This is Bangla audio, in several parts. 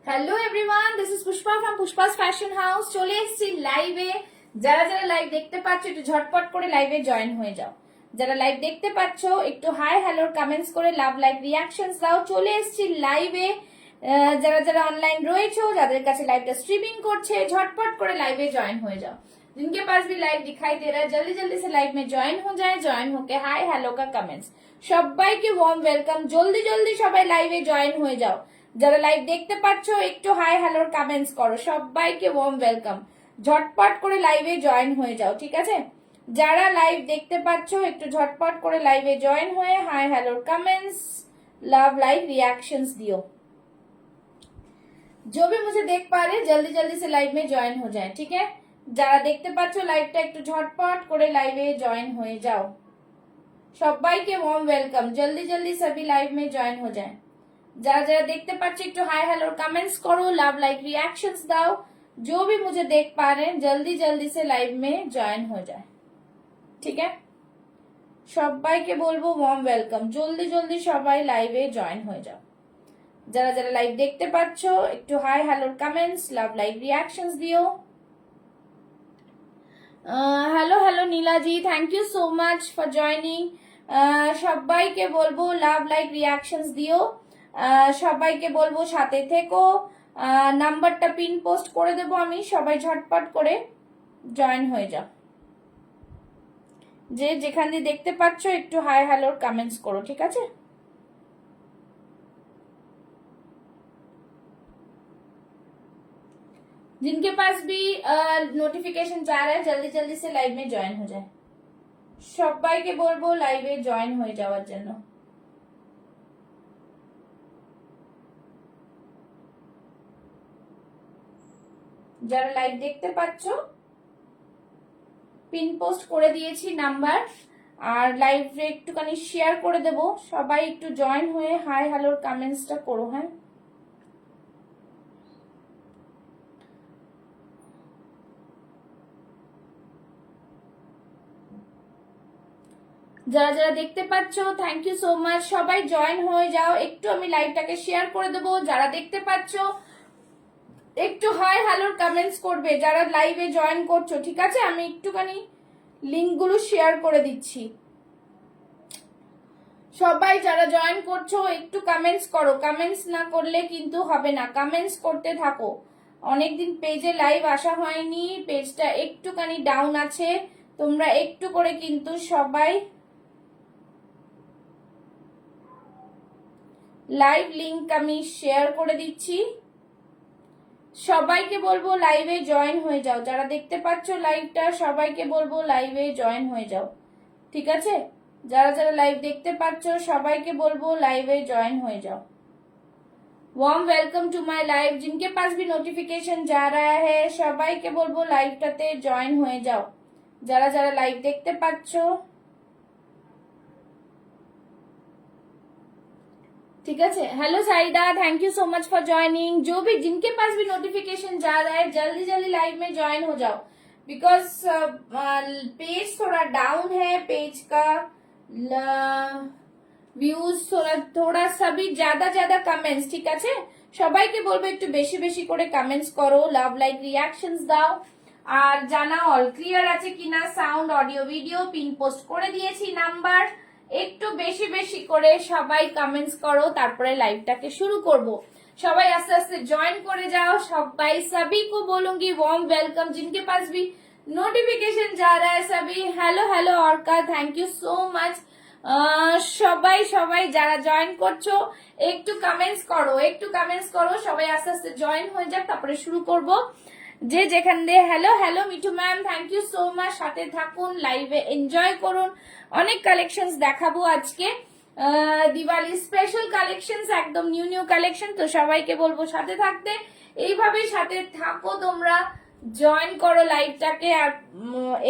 Hello everyone, this is Pushpa from Pushpa's fashion house. চলে এসেছি লাইভে। যারা যারা লাইভ দেখতে পাচ্ছ একটু ঝটপট করে লাইভে জয়েন হয়ে যাও। যারা লাইভ দেখতে পাচ্ছ একটু হাই হ্যালোর কমেন্টস করে লাভ লাইক রিয়াকশনস দাও। চলে এসেছি লাইভে। যারা যারা অনলাइन রয়েছে, যাদের কাছে লাইভটা স্ট্রিমিং করছে, झटपट করে লাইভে জয়েন হয়ে যাও। जिनके पास भी लाइव दिखाई दे रहा है जल्दी जल्दी से लाइव में ज्वाइन हो जाए। ज्वाइन होके हाई हेलो का कमेंट्स সবাইকে ওয়ার্ম ওয়েলকাম। জলদি জলদি সবাই লাইভে জয়েন হয়ে যাও। যারা লাইভ দেখতে পাচ্ছ একটু হাই হ্যালোর কমেন্টস করো। সবাইকে ওয়ার্ম ওয়েলকাম। ঝটপট করে লাইভে জয়েন হয়ে যাও, ঠিক আছে? যারা লাইভ দেখতে পাচ্ছ একটু ঝটপট করে লাইভে জয়েন হয়ে হাই হ্যালোর কমেंट्स लव लाइक रिएक्शंस दियो। जो भी मुझे देख पा रहे जल्दी जल्दी से लाइव में ज्वाइन हो जाए, ठीक है? যারা দেখতে পাচ্ছ লাইভটা একটু ঝটপট করে লাইভে জয়েন হয়ে যাও। সবাইকে ওয়ার্ম ওয়েলকাম। जल्दी जल्दी सभी लाइव में ज्वाइन हो जाए। যারা যারা দেখতে পাচ্ছ একটু হাই হ্যালোর कमेंट्स करो, लव लाइक रिएक्शंस दाओ। जो भी मुझे देख पा रहे हैं जल्दी जल्दी से लाइव में ज्वाइन हो जाए, ठीक है? সবাইকে বলবো ওয়ার্ম ওয়েলকাম। জলদি জলদি সবাই লাইভে জয়েন হয়ে যাও। যারা যারা লাইভ দেখতে পাচ্ছ একটু হাই হ্যালোর कमेंट्स लव लाइक रिएक्शंस दियो। Hello hello Nila ji, thank you so much for joining. সবাইকে বলবো লাভ লাইক রিয়াকশনস দিও। সবাইকে বলবো সাথে থেকো। নাম্বারটা পিন পোস্ট করে দেবো আমি, সবাই ঝটপট করে জয়েন হয়ে যাও। যে যেখানে দেখতে পাচ্ছ একটু হাই হ্যালোর কমেন্টস করো, ঠিক আছে? जिनके पास भी नोटिफिकेशन जा रहा है जल्दी जल्दी से लाइव में ज्वाइन हो जाए। সবাইকে বলবো লাইভে জয়েন হয়ে যাওয়ার জন্য। যারা লাইভ দেখতে পাচ্ছ পিন পোস্ট করে দিয়েছি নাম্বার, আর লাইভে একটুখানি শেয়ার করে দেব। সবাই একটু জয়েন হয়ে হাই হ্যালোর কমেন্টসটা করো। হ্যাঁ, যারা যারা দেখতে পাচ্ছ থ্যাংক ইউ সো মাচ। সবাই জয়েন হয়ে যাও। একটু আমি লাইভটাকে শেয়ার করে দেবো। যারা দেখতে পাচ্ছ একটু হাই হ্যালোর কমেন্টস করবে যারা লাইভে জয়েন করছো, ঠিক আছে? আমি একটুখানি লিঙ্কগুলো শেয়ার করে দিচ্ছি। সবাই যারা জয়েন করছো একটু কমেন্টস করো। কমেন্টস না করলে কিন্তু হবে না, কমেন্টস করতে থাকো। অনেকদিন পেজে লাইভ আসা হয়নি, পেজটা একটুখানি ডাউন আছে। তোমরা একটু করে কিন্তু সবাই লাইভ লিংক আমি শেয়ার করে দিচ্ছি। সবাইকে বলবো লাইভে জয়েন হয়ে যাও। যারা দেখতে পাচ্ছ লাইভটা সবাইকে বলবো লাইভে জয়েন হয়ে যাও, ঠিক আছে? যারা যারা লাইভ দেখতে পাচ্ছ সবাইকে বলবো লাইভে জয়েন হয়ে যাও। Warm welcome to my live. जिनके पास भी नोटिफिकेशन जा रहा है সবাইকে বলবো লাইভটাতে জয়েন হয়ে যাও। যারা যারা লাইভ দেখতে পাচ্ছ, ठीक है? Hello Saida, thank you so much for joining. जो भी जिनके पास भी नोटिफिकेशन जा रहा है जल्दी जल्दी लाइव में ज्वाइन हो जाओ, बिकॉज पेज थोड़ा डाउन है। पेज का ভিউজ थोड़ा सा भी ज्यादा कमेंट्स, ঠিক আছে? সবাইকে বলবো একটু বেশি বেশি করে কমেন্টস করো, লাভ লাইক রিয়াকশনস দাও, আর জানাও অল ক্লিয়ার আছে কিনা। Sound audio video pin post করে দিয়েছি নাম্বার। একটু বেশি বেশি করে সবাই কমেন্টস করো, তারপরে লাইভটাকে শুরু করব। সবাই আস্তে আস্তে জয়েন করে যাও। সবাই सभी को बोलूंगी वार्म वेलकम। जिनके पास भी नोटिफिकेशन जा रहा है सभी hello hello orca, thank you so much. সবাই সবাই যারা জয়েন করছো একটু কমেন্টস করো, একটু কমেন্টস করো। সবাই আস্তে আস্তে জয়েন হয়ে যাক, তারপরে শুরু করব। যে যেখান দিয়ে hello hello Mithu ma'am, thank you so much. সাথে থাকুন, লাইভে এনজয় করুন। অনেক কালেকশনস দেখাবো আজকে, দিওয়ালি স্পেশাল কালেকশনস, একদম নিউ নিউ কালেকশন। তো সবাইকে বলবো সাথে থাকতে। এইভাবেই সাথে থাকো, তোমরা জয়েন করো লাইভটাকে আর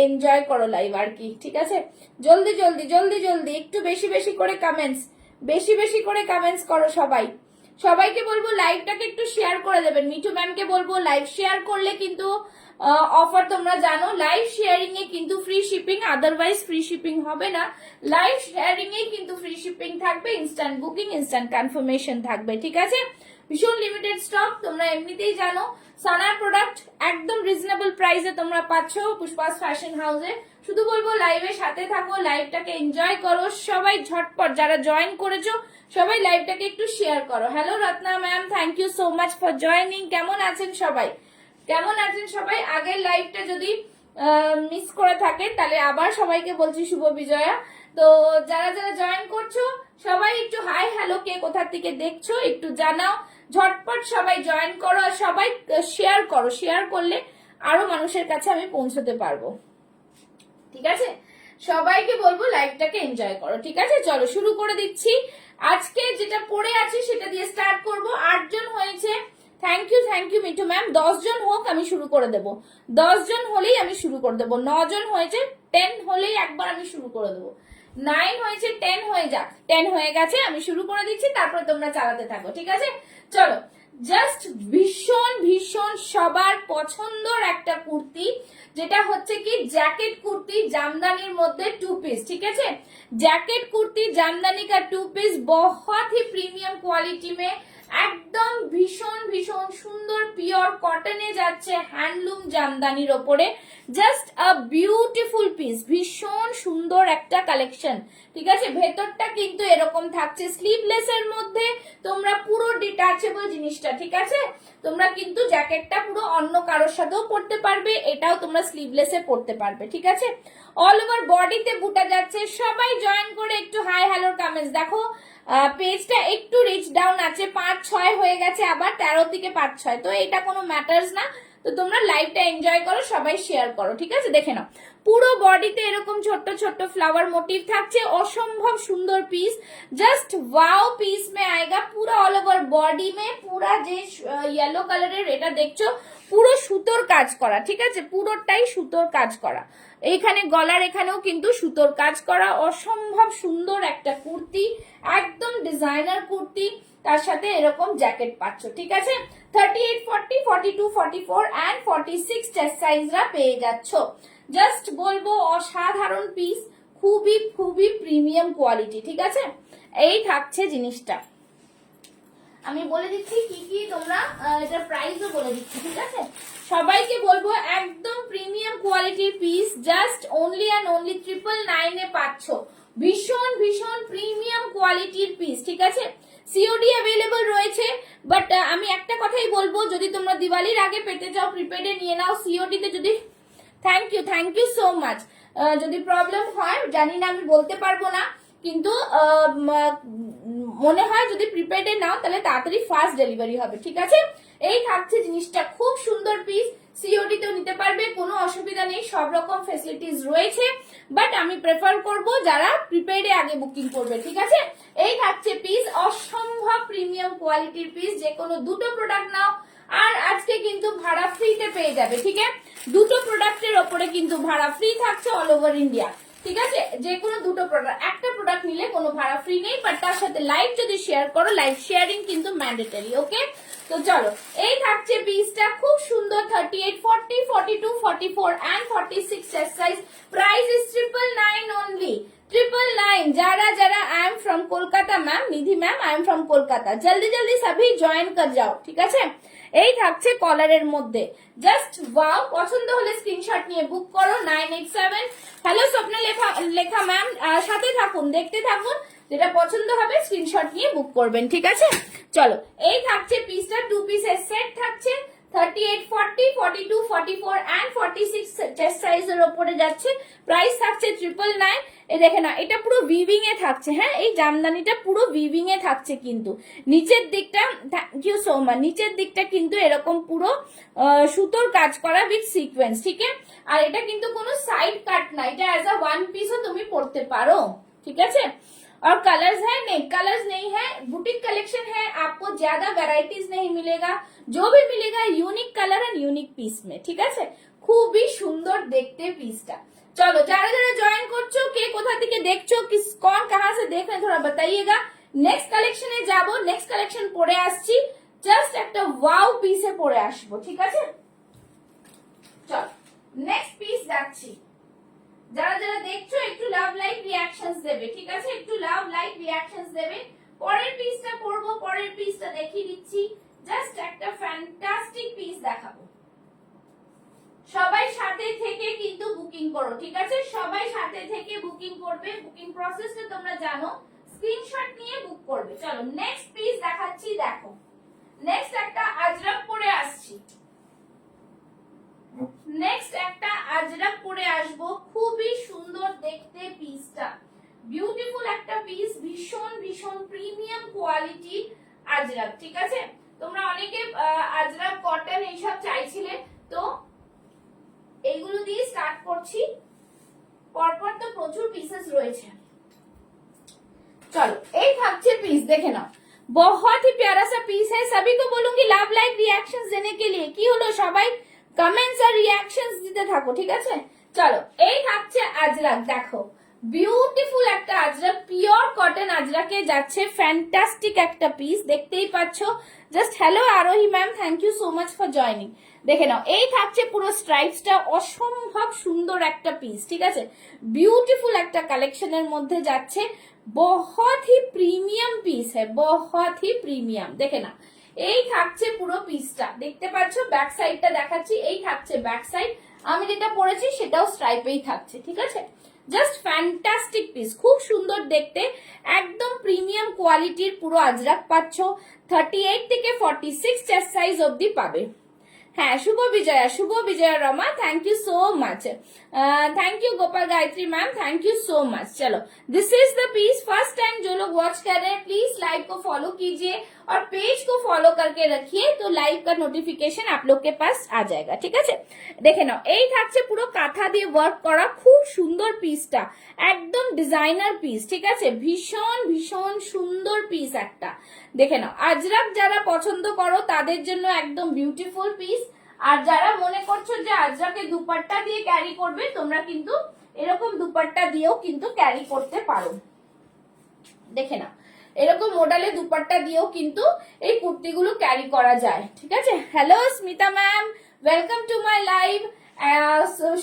এনজয় করো লাইভ আর কি, ঠিক আছে? জলদি জলদি জলদি জলদি একটু বেশি বেশি করে কমেন্টস, বেশি বেশি করে কমেন্টস করো সবাই। সবাইকে বলবো লাইভটাকে একটু শেয়ার করে দেবেন। মিঠু ম্যামকে বলবো লাইভ শেয়ার করলে কিন্তু অফার তোমরা জানো, লাইভ শেয়ারিং এ কিন্তু free shipping, otherwise free shipping হবে না। লাইভ শেয়ারিং এ কিন্তু ফ্রি শিপিং থাকবে, ইনস্ট্যান্ট বুকিং, ইনস্ট্যান্ট কনফার্মেশন থাকবে, ঠিক আছে। ভীষণ লিমিটেড স্টক, তোমরা এমনিতেই জানো। সানার প্রোডাক্ট একদম রিজনেবল প্রাইসে তোমরা পাচ্ছ পুষ্পাস ফ্যাশন হাউসে। শুধু বলবো লাইভের সাথে থাকো, লাইভটাকে এনজয় করো সবাই, ঝটপট যারা জয়েন করেছো সবাই লাইভটাকে একটু শেয়ার করো। Hello Ratna ma'am, thank you so much for joining. কেমন আছেন সবাই, কেমন আছেন সবাই? আগের লাইভটা যদি মিস করে থাকেন তাহলে আবার সবাইকে বলছি শুভ বিজয়া। তো যারা যারা জয়েন করছো সবাই একটু হাই হ্যালো, কে কোথা থেকে দেখছো একটু জানাও, ঝটপট সবাই জয়েন করো আর সবাই শেয়ার করো। শেয়ার করলে আরো মানুষের কাছে আমি পৌঁছতে পারবো, ঠিক আছে। সবাইকে বলবো লাইভটাকে এনজয় করো, ঠিক আছে। চলো শুরু করে দিচ্ছি। আজকে যেটা পড়ে আছে সেটা দিয়ে স্টার্ট করব। 8 জন হয়েছে, থ্যাংক ইউ মিঠু ম্যাম। 10 জন হোক, আমি শুরু করে দেবো। 10 জন হলেই আমি শুরু করে দেবো। 9 জন হয়েছে, 10 হলেই একবার আমি শুরু করে দেবো। 9 হয়েছে, 10 হয়ে যাক। 10 হয়ে গেছে, আমি শুরু করে দিচ্ছি, তারপর তোমরা চালাতে থাকো, ঠিক আছে। চলো, জাস্ট ভীষণ ভীষণ সবার পছন্দর একটা কুর্তি, যেটা হচ্ছে কি জ্যাকেট কুর্তি জামদানির মধ্যে 2 পিস, ঠিক আছে। जैकेट कुर्ती जामदानी का 2 पीस बहुत ही प्रीमियम क्वालिटी में একদম ভীষণ ভীষণ সুন্দর পিওর কটনে যাচ্ছে হ্যান্ডলুম জামদানির ওপরে। জাস্ট আ বিউটিফুল পিস, ভীষণ সুন্দর একটা কালেকশন, ঠিক আছে। ভেতরটা কিন্তু এরকম থাকছে স্লিভলেস এর মধ্যে, তোমরা পুরো ডিটাচেবল জিনিসটা, ঠিক আছে। তোমরা কিন্তু জ্যাকেটটা পুরো অন্য কারোর সাথেও পরতে পারবে, এটাও তোমরা স্লিভলেসে পরতে পারবে, ঠিক আছে। অল ওভার বডিতে বুটা যাচ্ছে। সবাই জয়েন করে একটু হাই হ্যালোর কমেন্টস দেখো। পেজটা একটু রিচ ডাউন আছে, 5-6 হয়ে গেছে, আবার 13 থেকে 5-6, তো এটা কোনো ম্যাটার্স না। তো তোমরা লাইভটা এনজয় করো, সবাই শেয়ার করো, ঠিক আছে। দেখে নাও, পুরো বডিতে এরকম ছোট্ট ছোট্ট ফ্লাওয়ার মোটিভ থাকছে, অসম্ভব সুন্দর পিস। জাস্ট ওয়াও পিস মে আएगा पूरा ऑल ओवर बॉडी में। पूरा যে ইয়েলো কালারের এটা দেখছো পুরো সুতোর কাজ করা, ঠিক আছে, পুরোটাই সুতোর কাজ করা। এইখানে গলার এখানেও কিন্তু সুতোর কাজ করা, অসম্ভব সুন্দর একটা কুর্তি, একদম ডিজাইনার কুর্তি, তার সাথে এরকম জ্যাকেট পাচ্ছ, ঠিক আছে। 38, 40, 42, 44 এন্ড 46 চেস্ট সাইজরা পেয়ে যাচ্ছ। জাস্ট বলবো অসাধারণ পিস, খুবই খুবই প্রিমিয়াম কোয়ালিটি, ঠিক আছে। এই থাকছে জিনিসটা, আমি বলে দিচ্ছি কি কি তোমরা, এটার প্রাইসও বলে দিচ্ছি, ঠিক আছে। সবাইকে বলবো একদম প্রিমিয়াম কোয়ালিটির piece, just only and only 999 এ পাচ্ছ। ভীষণ ভীষণ প্রিমিয়াম কোয়ালিটির পিস, ঠিক আছে। সিওডি অ্যাভেলেবল রয়েছে, বাট আমি একটা কথাই বলবো, যদি তোমরা দিওয়ালির আগে পেতে চাও প্রিপেডে নিয়ে নাও। সিওডি তে যদি, থ্যাংক ইউ সো মাচ। যদি প্রবলেম হয় জানি না, আমি বলতে পারবো না, কিন্তু মনে হয় যদি প্রিপেডে নাও তাহলে তাড়াতাড়ি ফাস্ট ডেলিভারি হবে, ঠিক আছে। এই থাকছে জিনিসটা, খুব সুন্দর পিস। সিওডি তেও নিতে পারবে, কোনো অসুবিধা নেই, সব রকম ফেসিলিটিস রয়েছে, বাট আমি প্রেফার করব যারা প্রিপেডে আগে বুকিং করবে, ঠিক আছে। এই থাকছে পিস, অসম্ভব প্রিমিয়াম কোয়ালিটির পিস, যে কোনো দুটো প্রোডাক্ট নাও আর আজকে কিন্তু ভাড়া ফ্রিতে পেয়ে যাবে, ঠিক আছে। দুটো প্রোডাক্টের ওপরে কিন্তু ভাড়া ফ্রি থাকছে অল ওভার ইন্ডিয়া, ঠিক আছে। যে কোনো দুটো প্রোডাক্ট, একটা প্রোডাক্ট নিলে কোনো ভাড়া ফ্রি নেই, বাট তার সাথে লাইভ যদি শেয়ার করো, লাইভ শেয়ারিং কিন্তু ম্যান্ডেটরি, ওকে। তো চলো, এই থাকছে পিসটা, খুব সুন্দর। 38, 40, 42, 44 and 46 chest size. Price is 999 only, 999। যারা যারা I am from Kolkata ma'am, Nidhi ma'am I am from Kolkata, जल्दी जल्दी सभी ज्वाइन कर जाओ, ঠিক আছে। এই থাকছে কলারের মধ্যে, জাস্ট ওয়াও। পছন্দ হলে স্ক্রিনশট নিয়ে বুক করো। 987। হ্যালো স্বপ্না লেখা ম্যাম, সাথে থাকুন, দেখতে থাকুন, যেটা পছন্দ হবে স্ক্রিনশট নিয়ে বুক করবেন, ঠিক আছে। চলো, এই থাকছে পিসটা, 2 পিসের সেট থাকছে। 38, 40, 42, 44 এন্ড 46 চেস্ট সাইজের ওপরে যাচ্ছে। প্রাইস থাকছে 999। এই দেখে না, এটা পুরো উইভিং এ থাকছে, হ্যাঁ, এই জামদানিটা পুরো উইভিং এ থাকছে, কিন্তু নিচের দিকটা, থ্যাংক ইউ সো মাচ, নিচের দিকটা কিন্তু এরকম পুরো সুতোর কাজ করা উইথ সিকোয়েন্স, ঠিক আছে। আর এটা কিন্তু কোনো সাইড কাট না, এটা অ্যাজ আ ওয়ান পিসও তুমি পরতে পারো, ঠিক আছে। और कलर्स है नहीं, कलर्स नहीं है, बुटीक कलेक्शन है, आपको ज्यादा वैरायटीज नहीं मिलेगा, जो भी मिलेगा unique colour and unique piece में, ঠিক আছে। খুবই সুন্দর দেখতে পিসটা। চলো, যারা যারা জয়েন করছো, কে কোথা থেকে দেখছো, किस कौन कहां से देख रहे हैं, थोड़ा बताइएगा। নেক্সট কালেকশনে যাব, নেক্সট কালেকশন পরে আসছি, জাস্ট একটা ওয়াও পিসে পরে আসবো, ঠিক আছে? চল নেক্সট পিস যাচ্ছি। যারা যারা দেখছো একটু লাভ লাইক রিঅ্যাকশনস দেবে, ঠিক আছে? একটু লাভ লাইক রিঅ্যাকশনস দেবে। পরের পিসটা পরবো, পরের পিসটা দেখিয়ে দিচ্ছি, জাস্ট একটা ফ্যান্টাস্টিক পিস দেখাবো। সবাই সাথে থেকে কিন্তু বুকিং করো, ঠিক আছে? সবাই সাথে থেকে বুকিং করবে, বুকিং প্রসেসটা তোমরা জানো, স্ক্রিনশট নিয়ে বুক করবে। চলো নেক্সট পিস দেখাচ্ছি, দেখো নেক্সট একটা আজরাক পরে আসছি, নেক্সট একটা আজরাক পরে আসবো, খুবই সুন্দর দেখতে পিসটা, বিউটিফুল একটা পিস, ভীষণ ভীষণ প্রিমিয়াম কোয়ালিটি আজরাক, ঠিক আছে? তোমরা অনেকে আজরাক কটন এইসব চাইছিলে, তো এইগুলো দিয়ে স্টার্ট করছি, পরপর তো প্রচুর পিসেস রয়েছে। चलो एक থাকছে পিস, দেখে নাও, बहुत ही प्यारा सा पीस है। सभी को बोलूंगी लव लाइक रिएक्शंस देने के लिए, কি হলো সবাই কমেন্টস আর রিঅ্যাকশনস দিতে থাকো, ঠিক আছে? চলো এই থাকছে আজরাক, দেখো বিউটিফুল একটা আজরাক, পিওর কটন আজরাকে যাচ্ছে, ফ্যান্টাস্টিক একটা পিস, দেখতেই পাচ্ছো। Just hello Arohi ma'am, thank you so much for joining. দেখে নাও এই থাকছে পুরো স্ট্রাইপসটা, অসম্ভব সুন্দর একটা পিস, ঠিক আছে? বিউটিফুল একটা কালেকশনের মধ্যে যাচ্ছে, बहुत ही প্রিমিয়াম পিস হ্যাঁ, बहुत ही প্রিমিয়াম। দেখে না এই থাকছে পুরো পিসটা, দেখতে পাচ্ছ, ব্যাক সাইডটা দেখাচ্ছি, এই থাকছে ব্যাক সাইড, আমি যেটা পরেছি সেটাও স্ট্রাইপেই থাকছে, ঠিক আছে? জাস্ট ফ্যান্টাস্টিক পিস, খুব সুন্দর দেখতে, একদম প্রিমিয়াম কোয়ালিটির পুরো আজরাক পাচ্ছ। 38 থেকে 46 চেস্ট সাইজ অবধি পাবে। হ্যাঁ শুভ বিজয়া Rama, thank you so much, thank you Gopal Gayatri ma'am, thank you so much. चलो this is the piece, first time जो लोग वॉच कर रहे हैं प्लीज लाइव को फॉलो कीजिए और पेज को फॉलो करके रखिए, तो लाइव का नोटिफिकेशन आप लोग के पास आ जाएगा, ठीक है? देखे नाओ এই থাকছে পুরো কাঁথা দিয়ে ওয়ার্ক করা, খুব সুন্দর পিসটা, একদম ডিজাইনার পিস, ঠিক আছে? ভীষণ ভীষণ সুন্দর পিস একটা, দেখে নাও। আজরাক যারা পছন্দ করো তাদের জন্য একদম বিউটিফুল পিস, আর যারা মনে করছো যে আজরাকে দুপাট্টা দিয়ে ক্যারি করবে, তোমরা কিন্তু এরকম দুপাট্টা দিয়েও কিন্তু ক্যারি করতে পারো, দেখে নাও এরকম মডেলে দুপাট্টা দিয়েও কিন্তু এই কুর্তিগুলো ক্যারি করা যায়, ঠিক আছে? Hello Smita ma'am, welcome to my live,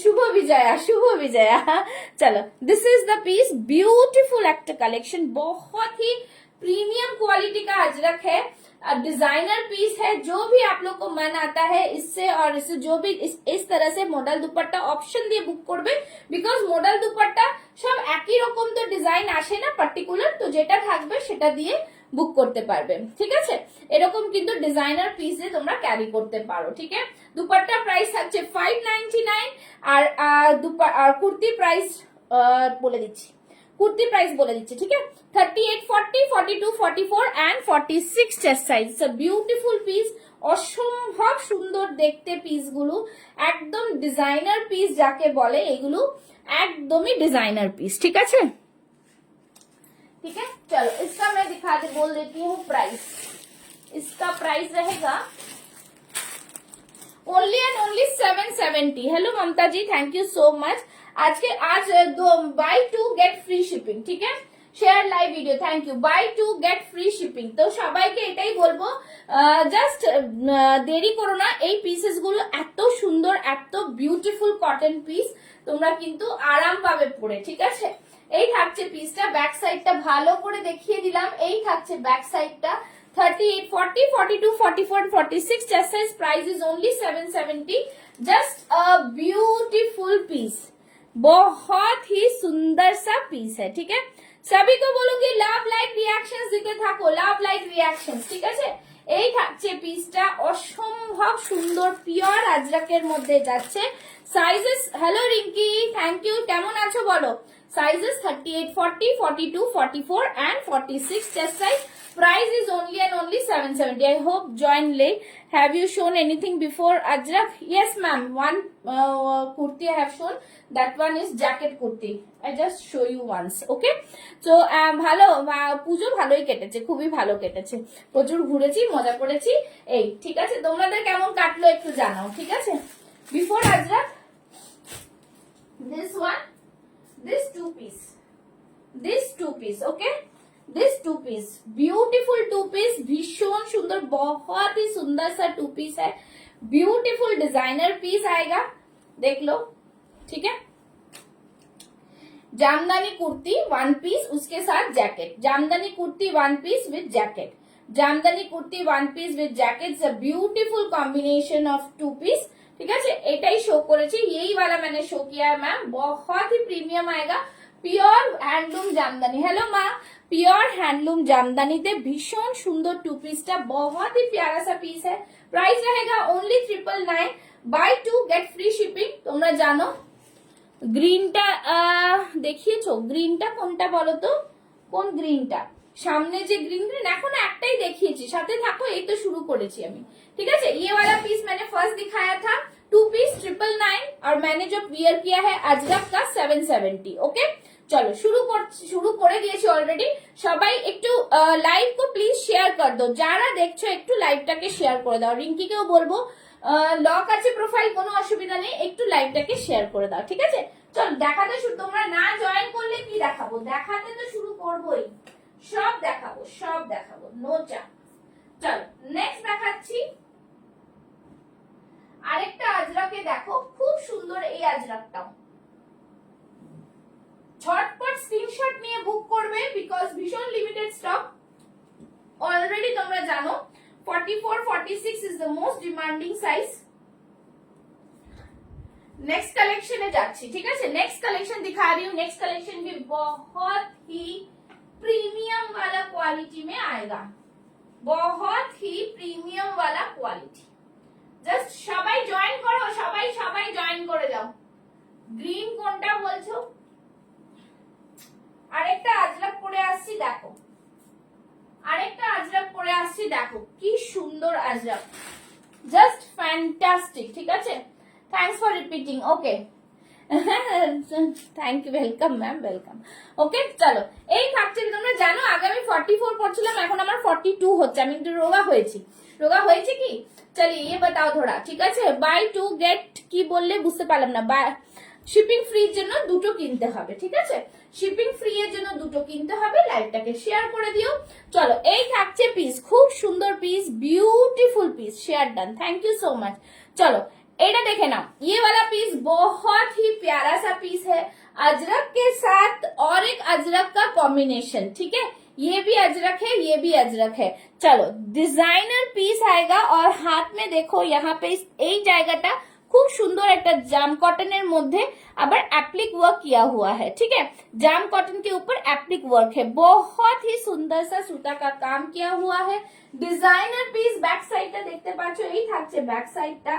শুভ বিজয়া। चलो this is the piece, beautiful act collection, बहुत ही प्रीमियम क्वालिटी का अजरक है, डिजाइनर पीस है। जो भी आप लोग को मन आता है इससे, और इससे जो भी इस तरह से मॉडल दुपट्टा ऑप्शन दिए बुक करबे, बिकॉज मॉडल दुपट्टा सब एक ही रकम तो डिजाइन আসে না পার্টিকুলার, তো যেটা থাকবে সেটা দিয়ে বুক করতে পারবে, ঠিক আছে? এরকম কিন্তু ডিজাইনার পিস দিয়ে তোমরা ক্যারি করতে পারো, ঠিক আছে? দুপাট্টা প্রাইস থাকছে 599, আর কুর্তি প্রাইস বলে দিচ্ছি, কুর্তি প্রাইস বলে দিচ্ছি, ঠিক আছে? 38, 40, 42, 44 and 46 chest size. It's a beautiful piece, অসম্ভব সুন্দর দেখতে পিসগুলো, একদম ডিজাইনার পিস যাকে বলে, এগুলো একদমই ডিজাইনার পিস, ঠিক আছে? ठीक है चलो इसका मैं बोल देती हूँ प्राइस। इसका प्राइस रहेगा only and only 770। Hello Mamta ji, thank you so much. आज दो बाय 2 गेट फ्री शिपिंग, ठीक है? Share live video, thank you. Buy 2 get free shipping. তো সবাইকে এটাই বলবো, জাস্ট দেরি করো না, এই পিসেস গুলো এত সুন্দর, এত বিউটিফুল কটন পিস, তোমরা কিন্তু আরাম পাবে পরে, ঠিক আছে? এই থাকছে পিসটা, ব্যাক সাইডটা ভালো করে দেখিয়ে দিলাম, এই থাকছে ব্যাক সাইডটা। 38, 40, 42, 44, 46 chest size, price is only 770। just a beautiful piece, बहुत ही सुंदर सा पीस है, ठीक है? सभी को बोलूंगी लव लाइक रिएक्शंस দিতে থাকো, লাভ লাইক রিঅ্যাকশনস, ঠিক আছে? এই থাকছে পিসটা, অসম্ভব সুন্দর পিওর আজরাকের মধ্যে যাচ্ছে। Sizes, hello Rinki, thank you, কেমন আছো বলো? Sizes 38, 40, 42, 44 and 46 chest size. Price is only and only 770. I hope join late. Have you shown anything before Ajrak? Yes ma'am, one kurti I have shown. That one is jacket kurti. I just show you once, okay? So ভালো পুজো ভালোই কেটেছে, খুবই ভালো কেটেছে, প্রচুর ঘুরেছি, মজা করেছি, এই ঠিক আছে? তোমাদের কেমন কাটলো একটু জানাও, ঠিক আছে? Before Ajrak, this one, this two piece, okay? This two piece, beautiful two piece, भीषण सुंदर, बहुत ही सुंदर सा टू पीस है, ब्यूटीफुल डिजाइनर पीस आएगा, देख लो, ठीक है। जामदानी कुर्ती 1 पीस, उसके साथ jacket, Jamdani kurti 1 piece with jacket, Jamdani kurti 1 piece with jackets, a beautiful combination of 2 piece, ঠিক আছে। এটাই শো করেছি, यही वाला मैंने शो किया है मैम, बहुत ही प्रीमियम आएगा, प्योर हैंडलूम जामदानी। हेलो माँ, प्योर हैंडलूम जामदानी ते भीषण सुंदर 2 पीसটা बहुत ही प्यारा सा पीस है। प्राइस रहेगा only 999, buy 2 get free shipping. তোমরা জানো গ্রিনটা দেখিয়েছো, গ্রিনটা কোনটা বলো তো, কোন গ্রিনটা, সামনে যে ग्रीन ग्रीन এখন একটাই দেখিয়েছি, সাথে থাকো, এই তো শুরু করেছি আমি, ঠিক আছে। ये वाला पीस मैंने फर्स्ट दिखाया था 2 पीस 999, और मैंने जो वियर किया है अजरक का 770। ओके চলো শুরু করে দিয়েছি অলরেডি। সবাই একটু লাইভ কো প্লিজ শেয়ার কর দাও, যারা দেখছো একটু লাইভটাকে শেয়ার করে দাও। রিঙ্কিকেও বলবো লক আছে প্রোফাইল, কোনো অসুবিধা নেই, একটু লাইভটাকে শেয়ার করে দাও, ঠিক আছে। চল দেখাতে শুরু, তোমরা না জয়েন করলে কি দেখাবো, দেখাতে তো শুরু করবোই, সব দেখাবো, সব দেখাবো, নো চাপ। চলো নেক্সট দেখাচ্ছি, আরেকটা আজরাকে দেখো, খুব সুন্দর এই আজরাকটাও। ঝটপট স্ক্রিনশট নিয়ে বুক করবে, বিকজ ভীষণ লিমিটেড স্টক, অলরেডি তোমরা জানো 44 46 is the most demanding size. Next collection में जाच्छी, ठीक है। नेक्स्ट कलेक्शन दिखा रही हूँ, नेक्स्ट कलेक्शन भी बहुत ही प्रीमियम वाला क्वालिटी में आएगा, बहुत ही प्रीमियम वाला क्वालिटी। जस्ट সবাই জয়েন করো, সবাই সবাই জয়েন করে যাও। গ্রিন কোনটা বলছো, আরেকটা আজরাক পরে আসছি দেখো, আরেকটা আজরাক পরে আসছি দেখো, কি সুন্দর আজরাক, জাস্ট ফ্যান্টাস্টিক, ঠিক আছে। Thanks for repeating, okay thank you, welcome ma'am, welcome. Okay চলো, এই থাকছে, তোমরা জানো আগে আমি 44 পড়ছিলাম, এখন আমার 42 হচ্ছে, আমি একটু রোগা হয়েছি, রোগা হয়েছে কি। চলিয়ে ये बताओ थोड़ा, ঠিক আছে। বাই 2 গেট কি বললে বুঝতে পারলাম না, বাই শিপিং ফ্রির জন্য দুটো কিনতে হবে, ঠিক আছে, শিপিং ফ্রি এর জন্য দুটো কিনতে হবে। লাইভটাকে শেয়ার করে দিও। চলো এই থাকছে পিস, খুব সুন্দর piece, beautiful piece, share done, thank you so much. चलो एटा देखे ना, ये वाला पीस बहुत ही प्यारा सा पीस है, अजरक के साथ और एक अजरक का कॉम्बिनेशन, ठीक है। ये भी अजरक है, ये भी अजरक है। चलो डिजाइनर पीस आएगा, और हाथ में देखो यहाँ पे এই জায়গাটা খুব সুন্দর একটা জাম কটনের মধ্যে আবার অ্যাপ্লিক ওয়ার্ক किया हुआ है, ठीक है। जाम कॉटन के ऊपर एप्लिक वर्क है, बहुत ही सुंदर सा सूता का काम किया हुआ है। डिजाइनर पीस, बैक साइडটা দেখতে পাচ্ছো, এই থাকছে ব্যাক সাইডটা,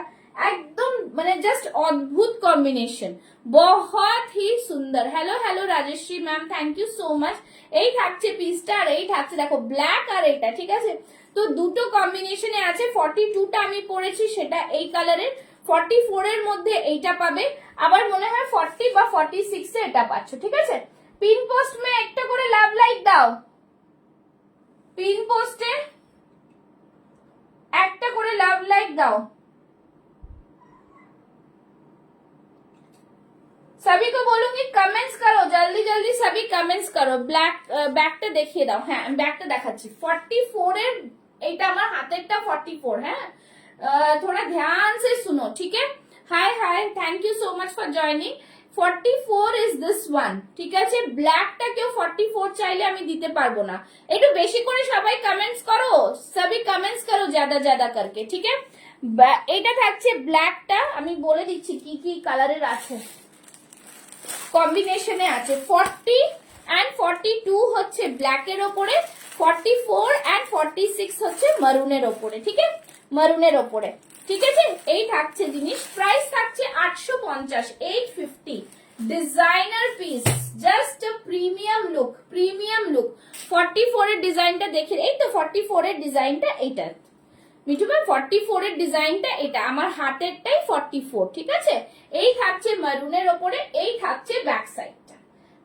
একদম মানে জাস্ট অদ্ভুত কম্বিনেশন, बहुत ही সুন্দর। Hello hello Rajashree ma'am, thank you so much. এই থাকছে পিসটা, আর এই থাকছে দেখো ব্ল্যাক আর এটা, ঠিক আছে। তো দুটো কম্বিনেশনে আছে, 42টা আমি পরেছি, সেটা এই কালারের, 44 এর মধ্যে এইটা পাবে, আবার মনে হয় 40 বা 46 এ এটা পাচ্ছ, ঠিক আছে। পিন পোস্ট মে একটা করে লাভ লাইক দাও, পিন পোস্টে একটা করে লাভ লাইক দাও। सभी को बोलूंगी कमेंट्स करो, जल्दी जल्दी सभी कमेंट्स करो। ब्लैक ব্যাকটা দেখিয়ে দাও, হ্যাঁ আমি ব্যাকটা দেখাচ্ছি। 44 এর এইটা আমার হাতেরটা 44, হ্যাঁ थोड़ा ध्यान से सुनो, ठीक है। Hi hi, thank you so much for joining. 44 is this one, ঠিক আছে। ব্ল্যাকটা কেউ 44 চাইলে আমি দিতে পারবো না, একটু বেশি করে সবাই কমেন্টস করো, সবই কমেন্টস করো ज्यादा ज्यादा करके, ठीक है। এটা থাকছে ব্ল্যাকটা, আমি বলে দিচ্ছি কি কি কালারের আছে, কম্বিনেশনে আছে। 40 এন্ড 42 হচ্ছে ব্ল্যাকের ওপরে, 44 এন্ড 46 হচ্ছে মারুনের ওপরে, ঠিক আছে, মারুনের ওপরে, ঠিক আছে। এই থাকছে জিনিস, প্রাইস থাকছে 850, 850। Designer piece, just premium look, premium look. 44 এর ডিজাইনটা দেখে, এই তো 44 এর ডিজাইনটা এইটা, মিঠু ম্যাম 44 এর ডিজাইনটা এটা, আমার হাতেরটাই 44, ঠিক আছে। এই থাকছে মারুনের ওপরে, এই থাকছে ব্যাক সাইডটা,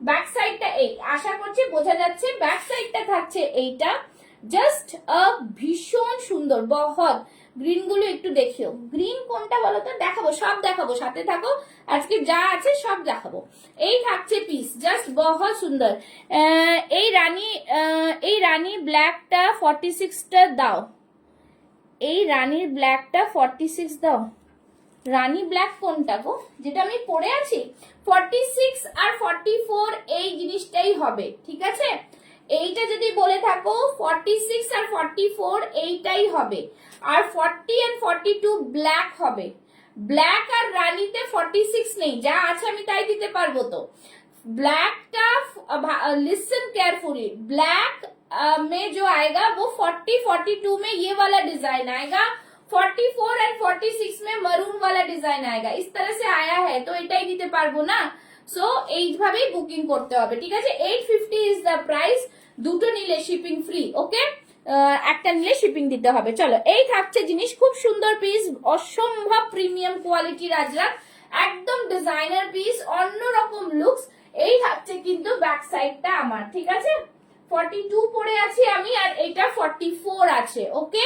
ব্যাক সাইডটা এই, আশা করছি বোঝা যাচ্ছে। ব্যাক সাইডটা থাকছে এইটা, জাস্ট ভীষণ সুন্দর, বহুত গ্রিন গুলো একটু দেখিও, গ্রিন কোনটা বলো তো, দেখাবো, সব দেখাবো, সাথে থাকো, আজকে যা আছে সব দেখাবো। এই থাকছে পিস, জাস্ট বহুত সুন্দর। এই রানী ব্ল্যাকটা 46টা দাও, এই রানীর ব্ল্যাকটা 46 দাও। রানী ব্ল্যাক কোনটা গো, যেটা আমি পরে আছি? 46 আর 44 এই জিনিসটাই হবে, ঠিক আছে? এইটা যদি বলে থাকো 46 আর 44 এইটাই হবে, আর 40 আর 42 ব্ল্যাক হবে। ব্ল্যাক আর রানীতে 46 নেই, যা আছে আমি তাই দিতে পারবো তো। ब्लैक का लिसन केयरफुली, ब्लैक में जो आएगा वो 40-42 में ये वाला डिजाइन आएगा, 44 एंड 46 में मरून वाला डिजाइन आएगा। इस तरह से आया है तो এটাই দিতে পারবো না, সো এইভাবেই বুকিং করতে হবে, ঠিক আছে? 850 ইজ দ্য প্রাইস, দুটো নিলে শিপিং ফ্রি, ওকে? একটা নিলে শিপিং দিতে হবে। চলো, এই থাকছে জিনিস, খুব সুন্দর পিস, অসম্ভব প্রিমিয়াম কোয়ালিটির আজরাক, একদম ডিজাইনার পিস, অন্যরকম লুকস। এই থাকছে কিন্তু ব্যাক সাইডটা আমার, ঠিক আছে? 42 পরে আছি আমি, আর এটা 44 আছে, ওকে?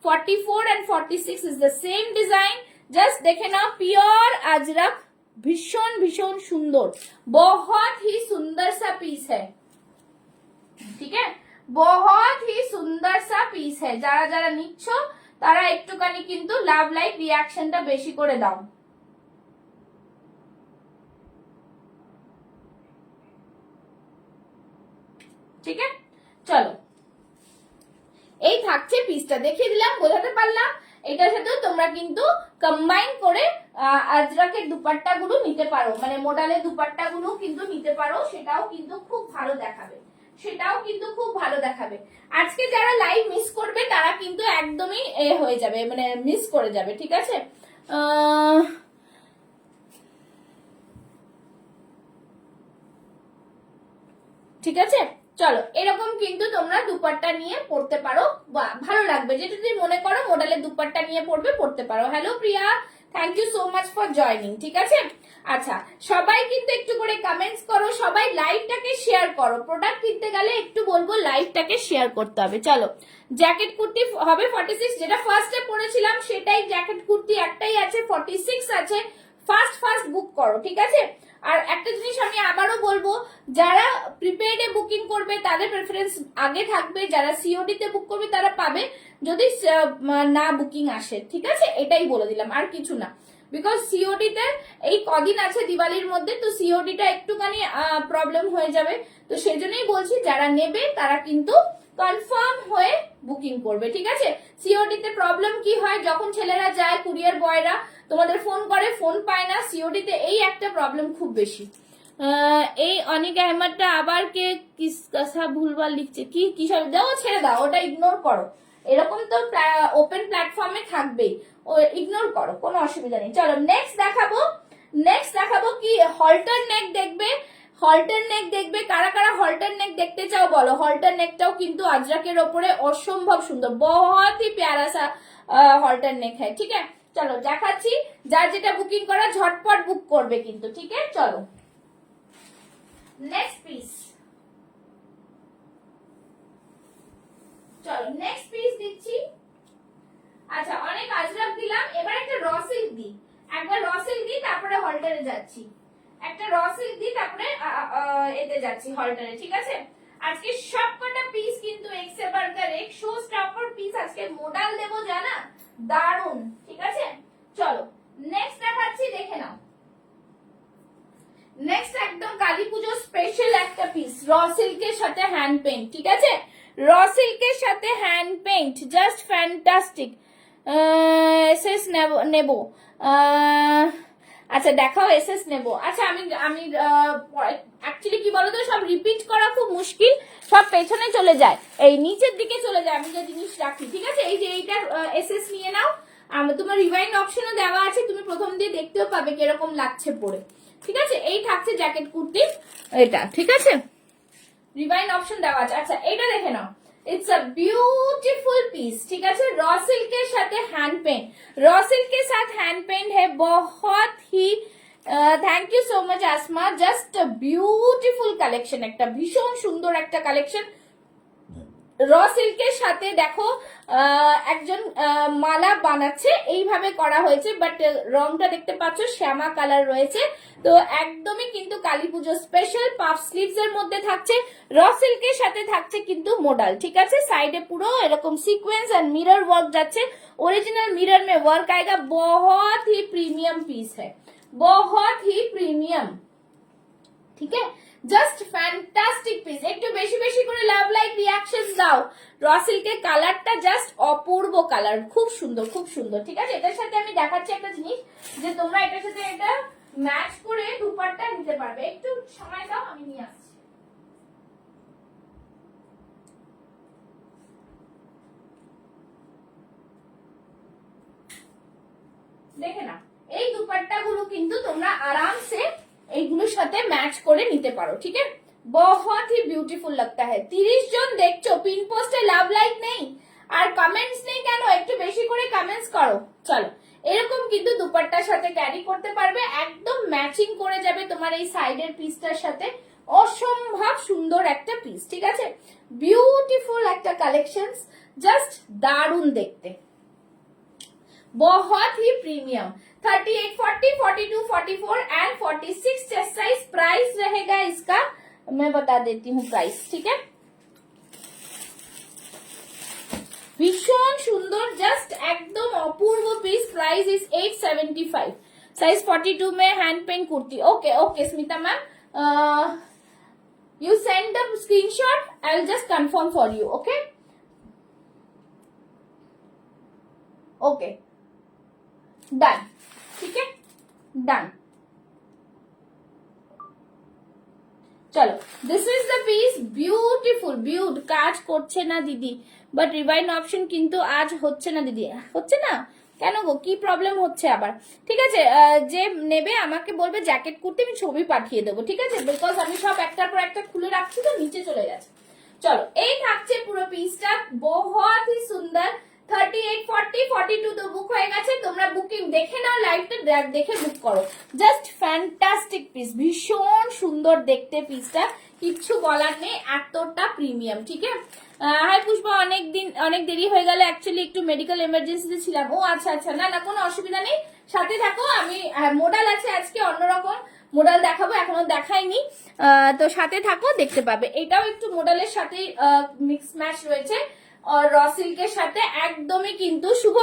44 and 46 is the same design, just দেখে নাও, পিওর আজরাক, ভীষণ ভীষণ সুন্দর, बहुत ही सुंदर सा पीस है, ठीक है? बहुत ही সুন্দর সা পিস है। যারা যারা নিচ্ছ তারা একটুখানি কিন্তু লাভ লাইক রিয়াকশনটা বেশি করে দাও, ঠিক আছে? চলো, এই থাকছে পিসটা, দেখিয়ে দিলাম, বোঝাতে পারলাম? এটার সাথে তোমরা কিন্তু কম্বাইন করে আজরাকের দুপাট্টা গুলো নিতে পারো, মানে মডেলের দুপাট্টা গুলো কিন্তু নিতে পারো, সেটাও কিন্তু খুব ভালো দেখাবে, সেটাও কিন্তু খুব ভালো দেখাবে। আজকে যারা লাইভ মিস করবে তারা কিন্তু একদমই হয়ে যাবে, মানে মিস করে যাবে, ঠিক আছে? ঠিক আছে, চলো, এরকম কিন্তু তোমরা দুপাট্টা নিয়ে পড়তে পারো, ভালো লাগবে, যেটা যদি মনে করো মডেলের দুপাট্টা নিয়ে পড়তে পারো। Hello Priya, thank you so much for joining, ঠিক আছে? আচ্ছা, সবাই কিন্তু একটু করে কমেন্টস করো, সবাই লাইভটাকে শেয়ার করো, প্রোডাক্ট কিনতে গেলে একটু বলবো লাইভটাকে শেয়ার করতে হবে। চলো, জ্যাকেট কুর্তি হবে 46, যেটা ফার্স্টে পরেছিলাম সেটাই জ্যাকেট কুর্তি একটাই আছে, 46 আছে, ফার্স্ট বুক করো, ঠিক আছে? আর একটা জিনিস আমি আবারও বলবো, যারা প্রিপেইডে বুকিং করবে তাদের প্রেফারেন্স আগে থাকবে, যারা সিওডি তে বুক করবে তারা পাবে যদি না বুকিং আসে, ঠিক আছে? এটাই বলে দিলাম, আর কিছু না, বিকজ সিওডি তে এই কদিন আছে দিওয়ালির মধ্যে, তো সিওডিটা একটুখানি প্রবলেম হয়ে যাবে, তো সেজন্যই বলছি যারা নেবে তারা কিন্তু কনফার্ম হয়ে বুকিং করবে, ঠিক আছে? সিওডি তে প্রবলেম কি হয়, যখন ছেলেরা যায় কুরিয়ার বয়রা তোমাদের ফোন করে, ফোন পায় না, সিওডি তে এই একটা প্রবলেম খুব বেশি। এই অনিক আহমদটা আবার কে কিস কথা ভুলভাল লিখছে, কি সব দাও, ছেড়ে দাও, ওটা ইগনোর করো, এরকম তো ওপেন প্ল্যাটফর্মে থাকবেই, ও ইগনোর করো, কোনো অসুবিধা নেই। চলো, নেক্সট দেখাবো কি হল্টার নেক দেখবে, হল্টার নেক দেখবে, কারা কারা হল্টার নেক দেখতে চাও বলো। হল্টার নেকটাও কিন্তু আজরাকের ওপরে অসম্ভব সুন্দর, बहुत ही प्यारा सा হল্টার নেক है, ঠিক আছে? চলো দেখাচ্ছি, যার যেটা বুকিং করা ঝটপট বুক করবে কিন্তু, ঠিক আছে? চলো, নেক্সট পিস, চলো নেক্সট পিস দিচ্ছি। আচ্ছা, অনেক আজরাক দিলাম, এবার একটা র সিল্ক দিই, একবার র সিল্ক দিই, তারপরে হল্টারে যাচ্ছি, একটা র সিল্ক দিই, তারপরে এতে যাচ্ছি হল্টারে, ঠিক আছে? আজকে সবকটা পিস কিন্তু এক সে বাড়কর এক, শো স্টপার পিস আজকে মডেল দেবো জানা, দারুন, ঠিক আছে? চলো নেক্সট দেখাচ্ছি, দেখে নাও। নেক্সট একদম কালী পুজো স্পেশাল একটা পিস, র সিল্কের সাথে হ্যান্ড পেইন্ট, ঠিক আছে? র সিল্কের সাথে hand paint, just fantastic. SS নেব, আচ্ছা দেখাও, এসএস নেব। আচ্ছা, আমি অ্যাকচুয়ালি কি বলতো, সব রিপিট করা খুব মুশকিল, সব পেছনে চলে যায়, এই নিচের দিকে চলে যায় আমি যে জিনিস রাখি, ঠিক আছে? এই যে এইটার এসএস নিয়ে নাও, তোমার রিভাইন্ড অপশনও দেওয়া আছে, তুমি প্রথম দিয়ে দেখতেও পাবে কিরকম লাগছে পরে, ঠিক আছে? এই থাকছে জ্যাকেট কুর্তি, এটা, ঠিক আছে? রিভাইন্ড অপশন দেওয়া আছে। আচ্ছা, এটা দেখে নাও, इट्स अ ब्यूटीफुल पीस, ठीक है? रॉ सिल्क के साथ हैंड पेंट, रॉ सिल्क के साथ हैंड पेंट है, बहुत ही thank you so much Asma, just beautiful collection, একটা ভীষণ সুন্দর একটা কালেকশন, র সিল্কের সাথে দেখো একজন মালা বানাচ্ছে, এইভাবে করা হয়েছে, বাট রংটা দেখতে পাচ্ছ শ্যামা কালার রয়েছে। তো একদমই কিন্তু কালী পুজো স্পেশাল। পাফ স্লিভস এর মধ্যে থাকছে, র সিল্কের সাথে থাকছে কিন্তু মডাল, ঠিক আছে। সাইডে পুরো এরকম সিকোয়েন্স एंड मिरर वर्क যাচ্ছে, ओरिजिनल मिरर में वर्क आएगा। बहुत ही प्रीमियम पीस है, बहुत ही प्रीमियम, ঠিক আছে। Just fantastic piece. একটু বেশি বেশি করে লাভ লাইক রিঅ্যাকশনস দাও। র সিল্কের কালারটা জাস্ট অপূর্ব কালার, খুব সুন্দর, খুব সুন্দর, ঠিক আছে। এটার সাথে আমি দেখাচ্ছি একটা জিনিস, যে তোমরা এটার সাথে এটা ম্যাচ করে দুপাট্টা নিতে পারবে। একটু সময় দাও, আমি নিয়ে আসছি। দেখে না, এই দুপাট্টাগুলো কিন্তু তোমরা আরামসে এইগুলোর সাথে ম্যাচ করে নিতে পারো, ঠিক আছে। बहुत ही ब्यूटीफुल लगता है। 30 জন দেখছো, পিন পোস্টে লাভ লাইক নেই আর কমেন্টস নেই কেন? একটু বেশি করে কমেন্টস করো। চলো, এরকম কিন্তু দুপাট্টার সাথে ক্যারি করতে পারবে, একদম ম্যাচিং করে যাবে তোমার এই সাইডের পিসটার সাথে। অসম্ভব সুন্দর একটা পিস, ঠিক আছে। বিউটিফুল একটা কালেকশনস, জাস্ট দারুণ দেখতে, बहुत ही premium. 38, 40, 42, 44 and 46 chest size. Price रहेगा इसका, मैं बता देती हूँ प्राइस, ठीक है। भीषण सुंदर, जस्ट एकदम अपूर्व पीस। Price is 875। साइज 42 में hand paint kurti. Okay okay Smita ma'am, you send the screenshot, I'll just confirm for you, okay? Okay, done, ठीक है, done। চলো, this is the piece, beautiful. কাজ করছে না দিদি, বাট রিভাইন অপশন কিন্তু আজ হচ্ছে না দিদি। হচ্ছে না কেন গো, কি প্রবলেম হচ্ছে আবার? ঠিক আছে, যে নেবে আমাকে বলবে জ্যাকেট কুর্তি, আমি ছবি পাঠিয়ে দেবো, ঠিক আছে, বিকজ আমি সব একটার পর একটা খুলে রাখছি তো নিচে চলে গেছে। চলো, এই থাকছে পুরো পিসটা, বহুত হি সুন্দর। 38, 40, 42 তো বুক হয়ে গেছে, তোমরা বুকিং দেখে নাও, লাইভটা দেখে বুক করো। জাস্ট ফ্যান্টাস্টিক পিস, ভীষণ সুন্দর দেখতে পিসটা, কিচ্ছু বলার নেই, এতটা প্রিমিয়াম, ঠিক আছে। হাই পুষ্পা, অনেক দেরি হয়ে গেল, অ্যাকচুয়ালি একটু মেডিকেল এমার্জেন্সিতে ছিলাম। ও আচ্ছা আচ্ছা, না না কোনো অসুবিধা নেই, সাথে থাকো। আমি মোডাল আছে আজকে, অন্যরকম মোডাল দেখাবো, এখনো দেখাইনি, তো সাথে থাকো, দেখতে পাবে। এটাও একটু মোডালের সাথে মিক্স ম্যাচ রয়েছে, র সিল্কের সাথে একদমই কিন্তু শুভ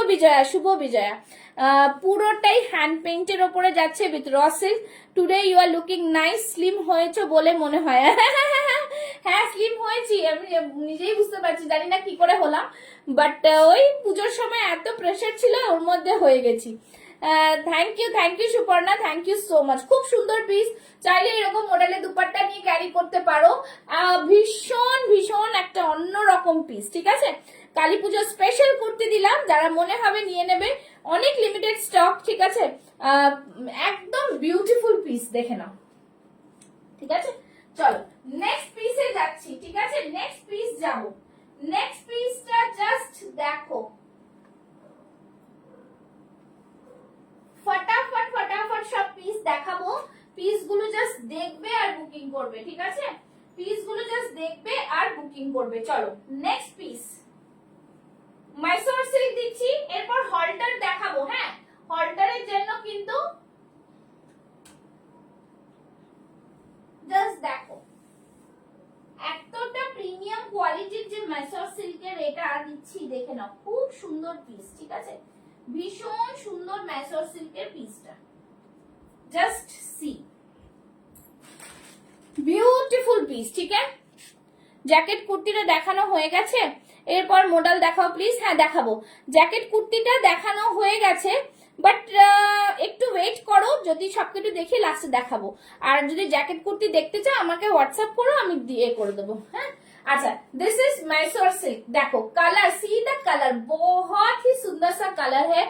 বিজয়া পুরোটাই হ্যান্ড পেইন্টের ওপরে যাচ্ছে with raw silk. Today you are looking nice, slim হয়েছে বলে মনে হয়। হ্যাঁ স্লিম হয়েছি, আমি নিজেই বুঝতে পারছি, জানি না কি করে হলাম, বাট ওই পুজোর সময় এত প্রেশার ছিল, ওর মধ্যে হয়ে গেছি। Thank you Suparna, thank you so much. খুব সুন্দর পিস, চাইলে এরকম মডেলের দুপাট্টা নিয়ে ক্যারি করতে পারো। ভীষণ ভীষণ একটা অন্যরকম পিস, ঠিক আছে। কালী পুজো স্পেশাল কুর্তি দিলাম, যারা মনে হবে নিয়ে নেবে, অনেক লিমিটেড স্টক, ঠিক আছে। একদম বিউটিফুল পিস, দেখে নাও, ঠিক আছে। চলো নেক্সট পিসে যাচ্ছি, ঠিক আছে, নেক্সট পিস যাবো। নেক্সট পিসটা জাস্ট দেখো, ফটাফট সব পিস দেখাবো। পিস গুলো জাস্ট দেখবে আর বুকিং করবে, ঠিক আছে। পিস গুলো জাস্ট দেখবে আর বুকিং করবে। চলো নেক্সট পিস, মাইসোর সিল্ক দিচ্ছি, এরপর হলটার দেখাবো। হ্যাঁ, হলটারের জন্য কিন্তু জাস্ট দেখো, এতটা প্রিমিয়াম কোয়ালিটির যে মাইসোর সিল্কের এটা দিচ্ছি, দেখে নাও, খুব সুন্দর পিস, ঠিক আছে। ভীষণ সুন্দর ম্যাসোর সিল্কের পিসটা, জাস্ট সি, বিউটিফুল পিস, ঠিক আছে। জ্যাকেট কুর্তিটা দেখানো হয়ে গেছে, এরপর মডেল দেখাও প্লিজ। হ্যাঁ দেখাবো, জ্যাকেট কুর্তিটা দেখানো হয়ে গেছে, বাট একটু ওয়েট করো, যদি সবকিছু দেখি লাস্টে দেখাবো। আর যদি জ্যাকেট কুর্তি দেখতে চাও আমাকে হোয়াটসঅ্যাপ করো, আমি দিয়ে করে দেবো। হ্যাঁ अच्छा, दिस इज मैसूर सिल्क। देखो कलर, सी द कलर, बहुत ही सुंदर सा कलर है।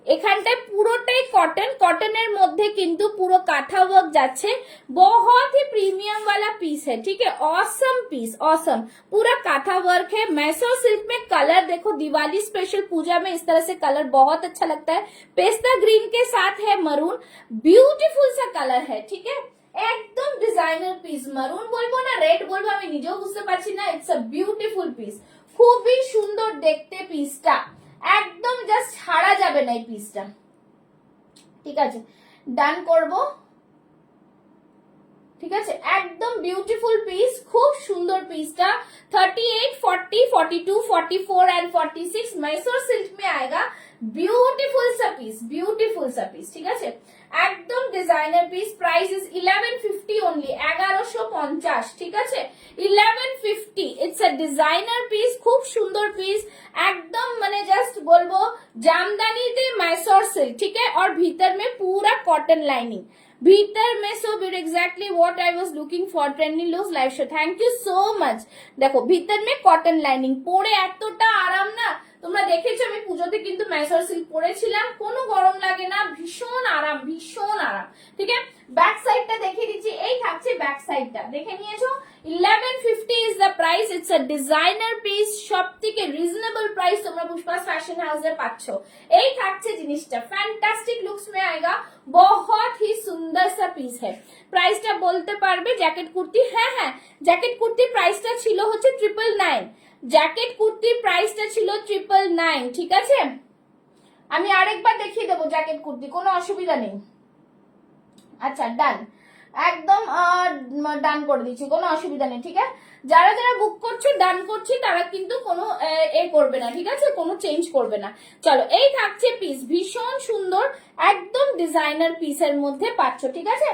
এখানটায় পুরোটাই কটন, কটনের মধ্যে কিন্তু পুরো কাঁথা ওয়ার্ক যাচ্ছে। बहुत ही प्रीमियम वाला पीस है, ठीक है। ऑसम पीस, ऑसम, पूरा काथा वर्क है। मैसूर सिल्क में कलर देखो, दिवाली स्पेशल पूजा में इस तरह से कलर बहुत अच्छा लगता है। पेस्ता ग्रीन के साथ है मरून, ब्यूटीफुल सा कलर है, ठीक है। একদম ডিজাইনার পিস, মারুন বলবো না রেড বলবো আমি নিজেও বুঝতে পারছি না। ইটস আ বিউটিফুল পিস, খুবই সুন্দর দেখতে পিসটা, একদম জাস্ট ছাড়া যাবে না এই পিসটা। ঠিক আছে, ডান করব। ঠিক আছে, একদম বিউটিফুল পিস, খুব সুন্দর পিসটা। 38, 40, 42, 44 एंड 46 मैसूर सिल्क में आएगा। ब्यूटीफुल सा पीस, ठीक है, একদম designer piece. Price is 1150 only, 1150। ঠিক আছে, 1150। ইটস আ ডিজাইনার পিস, খুব সুন্দর পিস, একদম মানে জাস্ট বলবো জামদানিতে मैसूर सिल्क। ठीक है, और भीतर में पूरा कॉटन लाइनिंग भीतर में। सो beauty, exactly what I was looking for. Trending looks live show, thank you so much. देखो भीतर में कॉटन लाइनिंग, পরে এতটা আরাম না। তোমরা দেখেছো আমি পুজোতে কিন্তু मैसूर सिल्क পরেছিলাম, কোনো গরম লাগে না, ভীষণ আরাম, ভীষণ আরাম। ঠিক আছে, ব্যাক সাইডটা দেখিয়ে দিচ্ছি, এই থাকছে ব্যাক সাইডটা, দেখে নিয়েছো। 1150 is the price. It's a designer piece, সবথেকে রিজনেবল প্রাইস তোমরা পুষ্পাস ফ্যাশন হাউসে পাচ্ছো। এই থাকছে জিনিসটা, ফ্যান্টাস্টিক লুকস में आएगा, बहुत ही सुंदर सा পিস है। প্রাইসটা বলতে পারবে? জ্যাকেট কুর্তি, হ্যাঁ হ্যাঁ, জ্যাকেট কুর্তির প্রাইসটা ছিল হচ্ছে 999। জ্যাকেট কুর্তির প্রাইসটা ছিল 999। ঠিক আছে, আমি আরেকবার দেখিয়ে দেবো জ্যাকেট কুর্তি, কোনো অসুবিধা নেই। আচ্ছা ডান, একদম ডান করে দিচ্ছি, কোনো অসুবিধা নেই। ঠিক আছে, যারা যারা বুক করছো ডান করছি, তারা কিন্তু কোনো এ করবে না। ঠিক আছে, কোনো চেঞ্জ করবে না। চলো, এই থাকছে পিস, ভীষণ সুন্দর, একদম ডিজাইনার পিসের মধ্যে পাচ্ছ। ঠিক আছে,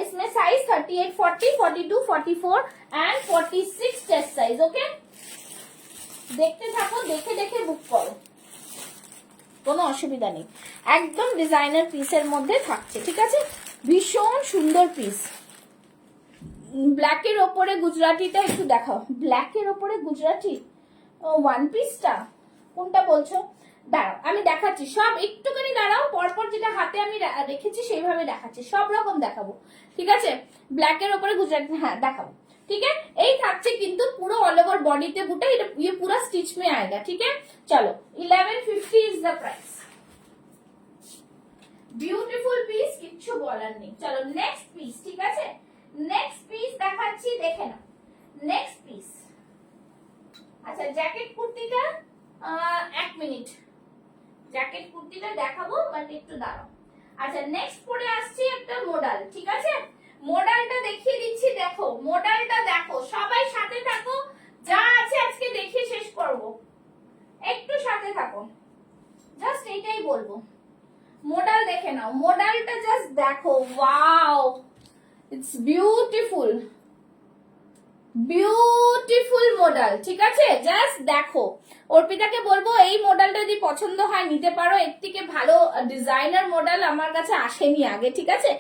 इसमें size 38, 40, 42, 44 and 46 chest size. Okay, দেখতে থাকো, দেখে দেখে বুক করো, কোনো অসুবিধা নেই। একদম ডিজাইনার পিসের মধ্যে থাকছে। ঠিক আছে, ভীষণ সুন্দর পিস। ব্ল্যাকের ওপরে গুজরাটিটা একটু দেখাও। ব্ল্যাকের ওপরে গুজরাটি ওয়ান পিসটা কোনটা বলছো? দাঁড়াও আমি দেখাচ্ছি সব, একটুখানি দাঁড়াও, পরপর যেটা হাতে আমি রেখেছি সেইভাবে দেখাচ্ছি, সব রকম দেখাবো। ঠিক আছে, ব্ল্যাকের ওপরে গুজরাটি, হ্যাঁ দেখাবো। ठीक है, এই থাকছে কিন্তু পুরো অল ওভার বডিতে বুটা, এটা ये पूरा स्टिच में आएगा। ठीक है, चलो 1150 is the price. Beautiful piece, কিচ্ছু বলার নেই। চলো নেক্সট পিস। ঠিক আছে, নেক্সট পিস দেখাচ্ছি, দেখে নাও নেক্সট পিস। আচ্ছা জ্যাকেট কুর্তিটা 1 মিনিট, জ্যাকেট কুর্তিটা দেখাবো, বাট একটু দাঁড়াও। আচ্ছা নেক্সট পরে আসছে একটা মডেল। ঠিক আছে, মডেলটা দেখিয়ে দিচ্ছি, দেখো মডেলটা দেখো, সবাই সাথে থাকো, যা আছে আজকে দেখিয়ে শেষ করব, একটু সাথে থাকো, জাস্ট এটাই বলবো। মডেল দেখে নাও, মডেলটা জাস্ট দেখো, wow it's beautiful, beautiful model. ঠিক আছে, জাস্ট দেখো। অর্পিতাকে বলবো এই মডেলটা যদি পছন্দ হয় নিতে পারো, এর থেকে ভালো ডিজাইনার মডেল আমার কাছে আসেনি আগে। ঠিক আছে,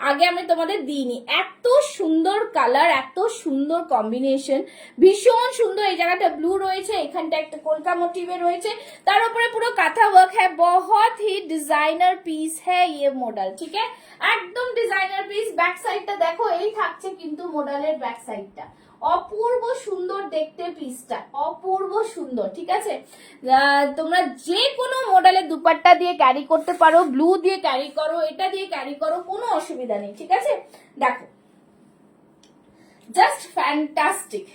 আগে আমি তোমাদের দিইনি। এত সুন্দর কালার, এত সুন্দর কম্বিনেশন, ভীষণ সুন্দর। এই জায়গাটা ব্লু রয়েছে, এখানটা একটা কলকা মোটিভে রয়েছে, তার উপরে পুরো কাঁথা ওয়ার্ক হ্যাঁ, बहुत ही ডিজাইনার পিস হ্যাঁ ये মডেল। ঠিক আছে, একদম ডিজাইনার পিস। ব্যাক সাইডটা দেখো, এই থাকছে কিন্তু মডেলের ব্যাক সাইডটা, অপূর্ব সুন্দর দেখতে পিসটা, অপূর্ব সুন্দর। ঠিক আছে, তোমরা যে কোনো মডেলের দুপাট্টা দিয়ে ক্যারি করতে পারো, ব্লু দিয়ে ক্যারি করো, এটা দিয়ে ক্যারি করো, কোনো অসুবিধা নেই। ঠিক আছে, দেখো জাস্ট ফ্যান্টাস্টিক,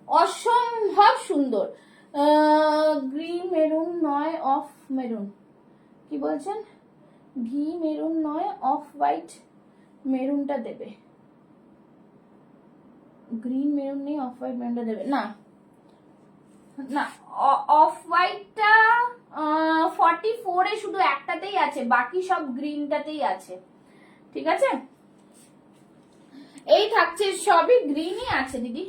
অসম্ভব সুন্দর। গ্রিন মেরুন নয়, অফ মেরুন, কি বলছেন? ঘি মেরুন নয়, অফ হোয়াইট মেরুনটা দেবে। গ্রিন মেরুন নেই, অফ হোয়াইট মেরুনটা দেবে না, না অফ হোয়াইটটা 44 এ শুধু একটাতেই আছে, বাকি সব গ্রিনটাতেই আছে। ঠিক আছে, এই থাকছে সবই গ্রিনই আছে দিদি,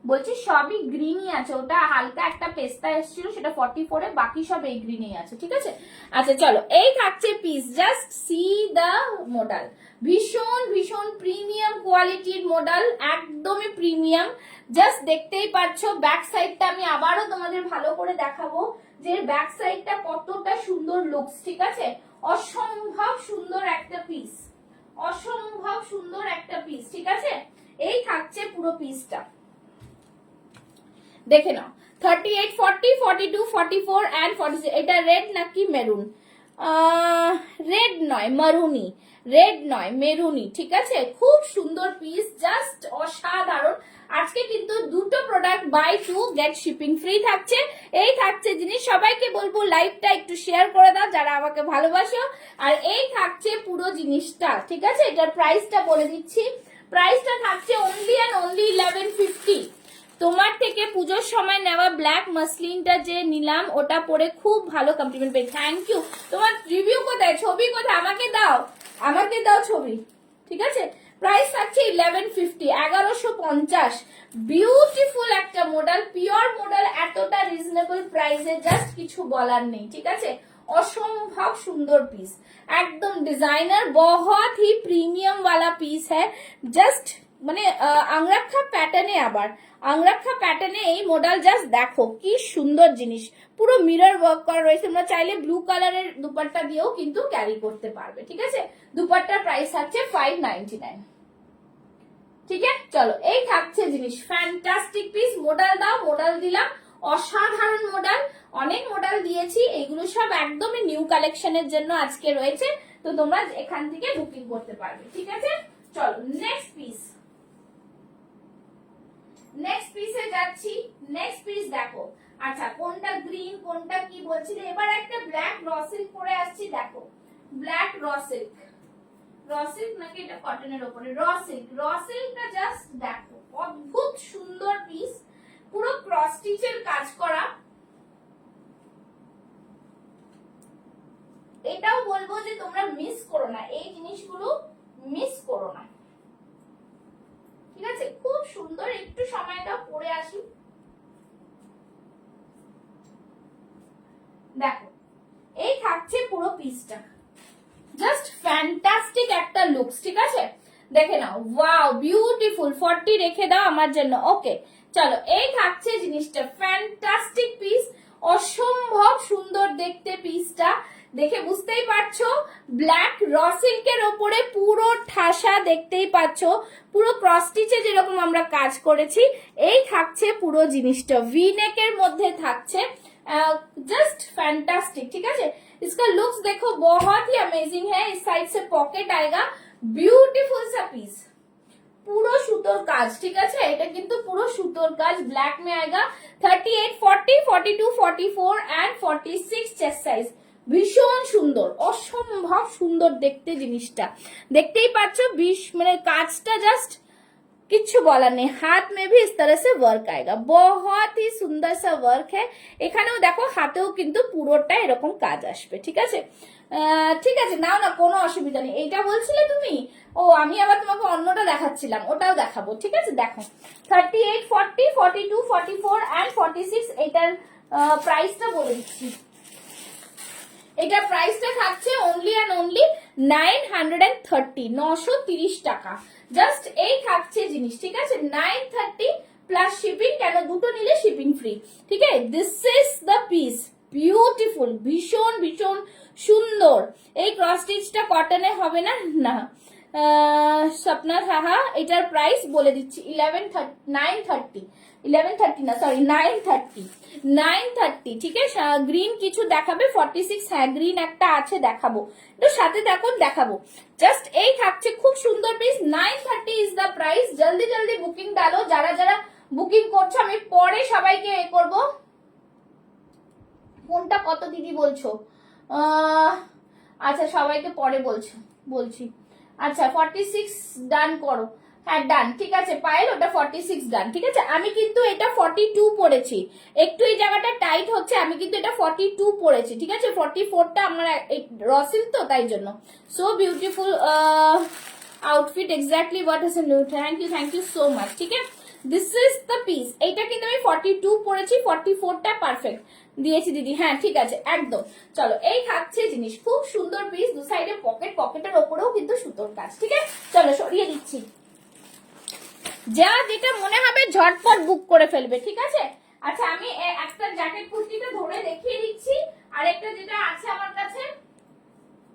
বলছি সবই গ্রিনই আছে। ওটা হালকা একটা পেস্তা এসেছিল, সেটা 44 এ, বাকি সব এই গ্রিনই আছে। ঠিক আছে, আচ্ছা চলো এই থাকছে পিস, জাস্ট সি দা মডেল, ভীষণ ভীষণ প্রিমিয়াম কোয়ালিটির মডেল, একদমই প্রিমিয়াম। জাস্ট দেখতেই পাচ্ছ ব্যাক সাইডটা, আমি আবারও তোমাদের ভালো করে দেখাবো যে ব্যাক সাইডটা কতটা সুন্দর লুকস। ঠিক আছে, অসম্ভব সুন্দর একটা পিস, অসম্ভব সুন্দর একটা পিস। ঠিক আছে, এই থাকছে পুরো পিসটা, দেখে নাও। 38, 40, 42, 44 এন্ড 46। এটা রেড নাকি মেরুন? রেড নয়, মারুনি, রেড নয় মেরুনি। ঠিক আছে, খুব সুন্দর পিস, জাস্ট অসাধারণ। আজকে কিন্তু দুটো product buy 2 get shipping free থাকছে। এই থাকছে জিনিস, সবাইকে বলবো লাইভটা একটু শেয়ার করে দাও যারা আমাকে ভালোবাসো। আর এই থাকছে পুরো জিনিসটা, ঠিক আছে? এটার প্রাইসটা বলে দিচ্ছি, প্রাইসটা থাকছে অনলি অ্যান্ড অনলি 1150। তোমার থেকে পুজোর সময় নেওয়া ব্ল্যাক মাসলিনটা যে নিলাম ওটা পরে খুব ভালো কমপ্লিমেন্ট পেয়ে, থ্যাংক ইউ। তোমার রিভিউ কোথায়, ছবি কোথায়, আমাকে দাও, আমাকে দাও ছবি, ঠিক আছে? প্রাইস থাকছে 1150, 1150। বিউটিফুল একটা মডেল, পিওর মডেল, এতটা রিজনেবল প্রাইসে জাস্ট কিছু বলার নেই, ঠিক আছে? অসম্ভব সুন্দর পিস, একদম ডিজাইনার, बहुत ही প্রিমিয়াম वाला পিস है। জাস্ট মানে আংরাক্ষা প্যাটার্নে, আবার আংরাক্ষা প্যাটার্নে এই মডেল, জাস্ট দেখো কি সুন্দর জিনিস, পুরো মিরর ওয়ার্ক করা রয়েছে। তোমরা চাইলে ব্লু কালারের দুপাট্টা দিয়েও কিন্তু ক্যারি করতে পারবে, ঠিক আছে? দুপাট্টার প্রাইস থাকছে 599, ঠিক আছে? চলো, এই থাকছে জিনিস, ফ্যান্টাস্টিক পিস। মডেল দাও, মডেল দিলাম, অসাধারণ মডেল, অনেক মডেল দিয়েছি, এগুলো সব একদমই নিউ কালেকশনের জন্য আজকে রয়েছে, তো তোমরা এখান থেকে বুকিং করতে পারবে, ঠিক আছে? চলো নেক্সট পিস, নেক্সট পিসে যাচ্ছি। নেক্সট পিস দেখো, আচ্ছা কোনটা গ্রিন কোনটা কি বলছিলে, এবার একটা ব্ল্যাক র সিল্ক পরে আসছি, দেখো black raw silk, raw silk নাকি এটা কটনের উপরে, র সিল্ক, র সিল্কটা জাস্ট দেখো, অদ্ভুত সুন্দর পিস, পুরো ক্রস স্টিচের কাজ করা। এটাও বলবো যে তোমরা মিস করো না, এই জিনিসগুলো মিস করো না, ঠিক আছে? খুব সুন্দর, একটু সময়টা পরে আসি, দেখো এই থাকছে পুরো পিসটা, জাস্ট ফ্যান্টাস্টিক একটা লুকস, ঠিক আছে? দেখে নাও, ওয়াও বিউটিফুল। 40 রেখে দাও আমার জন্য, ওকে? চলো, এই থাকছে জিনিসটা, ফ্যান্টাস্টিক পিস, অসম্ভব সুন্দর দেখতে পিসটা, দেখে বুঝতেই পারছো ব্ল্যাক র সিল্কের ওপরে পুরো ঠাসা, দেখতেই পাচ্ছো পুরো ক্রস স্টিচে যেরকম আমরা কাজ করেছি, এই থাকছে পুরো জিনিসটা, ভি নেকের মধ্যে থাকছে, जस्ट फैंटास्टिक, ठीक है? इसका लुक्स देखो बहुत ही अमेजिंग है। इस साइड से पॉकेट आएगा, ब्यूटीफुल सा पीस, পুরো সুতোর কাজ, ঠিক আছে? এটা কিন্তু পুরো সুতোর কাজ, ব্ল্যাক মে আएगा। 38, 40, 42, 44 এন্ড 46 চেস্ট সাইজ, ভীষণ সুন্দর, অসম্ভব সুন্দর দেখতে জিনিসটা, দেখতেই পাচ্ছ। মানে কাজটা জাস্ট किच्छु বলার নেই। হাত में भी इस तरह से वर्क आएगा, बहुत ही सुंदर सा वर्क है। এখানেও দেখো হাতেও কিন্তু পুরোটা এরকম কাজ আসবে, ঠিক আছে? ঠিক আছে, নাও না, কোনো অসুবিধা নেই। এইটা বলছিলে তুমি, ও আমি আবার তোমাকে অন্যটা দেখাচ্ছিলাম, ওটাও দেখাবো, ঠিক আছে? দেখো 38, 40, 42, 44 এন্ড 46, এটার প্রাইসটা বলে দিচ্ছি। এটার প্রাইসটা থাকছে অনলি অ্যান্ড অনলি 930, 930 টাকা। জাস্ট এই থাকছে জিনিস, ঠিক আছে? 930 প্লাস শিপিং, কেন দুটো নিলে শিপিং ফ্রি, ঠিক আছে? This is the piece, beautiful, ভীষণ ভীষণ সুন্দর। এই ক্রস স্টিচটা কটনে হবে না, না স্বপ্না সাহা, এটার প্রাইস বলে দিচ্ছি 930, 1130 না, সরি 930, 930, ঠিক আছে? গ্রিন কিছু দেখাবে, 46, হ্যাঁ গ্রিন একটা আছে, দেখাবো, তো সাথে দেখো দেখাবো। জাস্ট এই থাকছে, খুব সুন্দর পিস, 930 ইজ দ্য প্রাইস। জলদি জলদি বুকিং ডালো, যারা যারা বুকিং করছো, আমি পরে সবাইকে এ করবো। কোনটা কত দিদি বলছো? আচ্ছা সবাইকে পরে বলছি। আচ্ছা 46 ডান করো, হ্যাঁ ডান, ঠিক আছে? পায়েল ওটা 46 ডান, ঠিক আছে? আমি কিন্তু এটা 42 পরেছি, একটু এই জায়গাটা টাইট হচ্ছে, আমি কিন্তু এটা 42 পরেছি, ঠিক আছে? 44টা আমার রসিল তো, তাই জন্য। So beautiful outfit, exactly what is new, thank you so much, ঠিক আছে? This is the piece. এইটা কিন্তু আমি 42 পরেছি, 44টা পারফেক্ট দিয়েছি দিদি, হ্যাঁ ঠিক আছে একদম। চলো, এই থাকছে জিনিস, খুব সুন্দর পিস, দু সাইডে পকেট, পকেটের ওপরেও কিন্তু সুতোর কাজ, ঠিক আছে? চলো সরিয়ে দিচ্ছি, যা যেটা মনে হবে ঝটপট বুক করে ফেলবে, ঠিক আছে? আচ্ছা আমি একটা জ্যাকেট কুর্তিটা ধরে দেখিয়ে দিচ্ছি, আর একটা যেটা আছে আমার কাছে,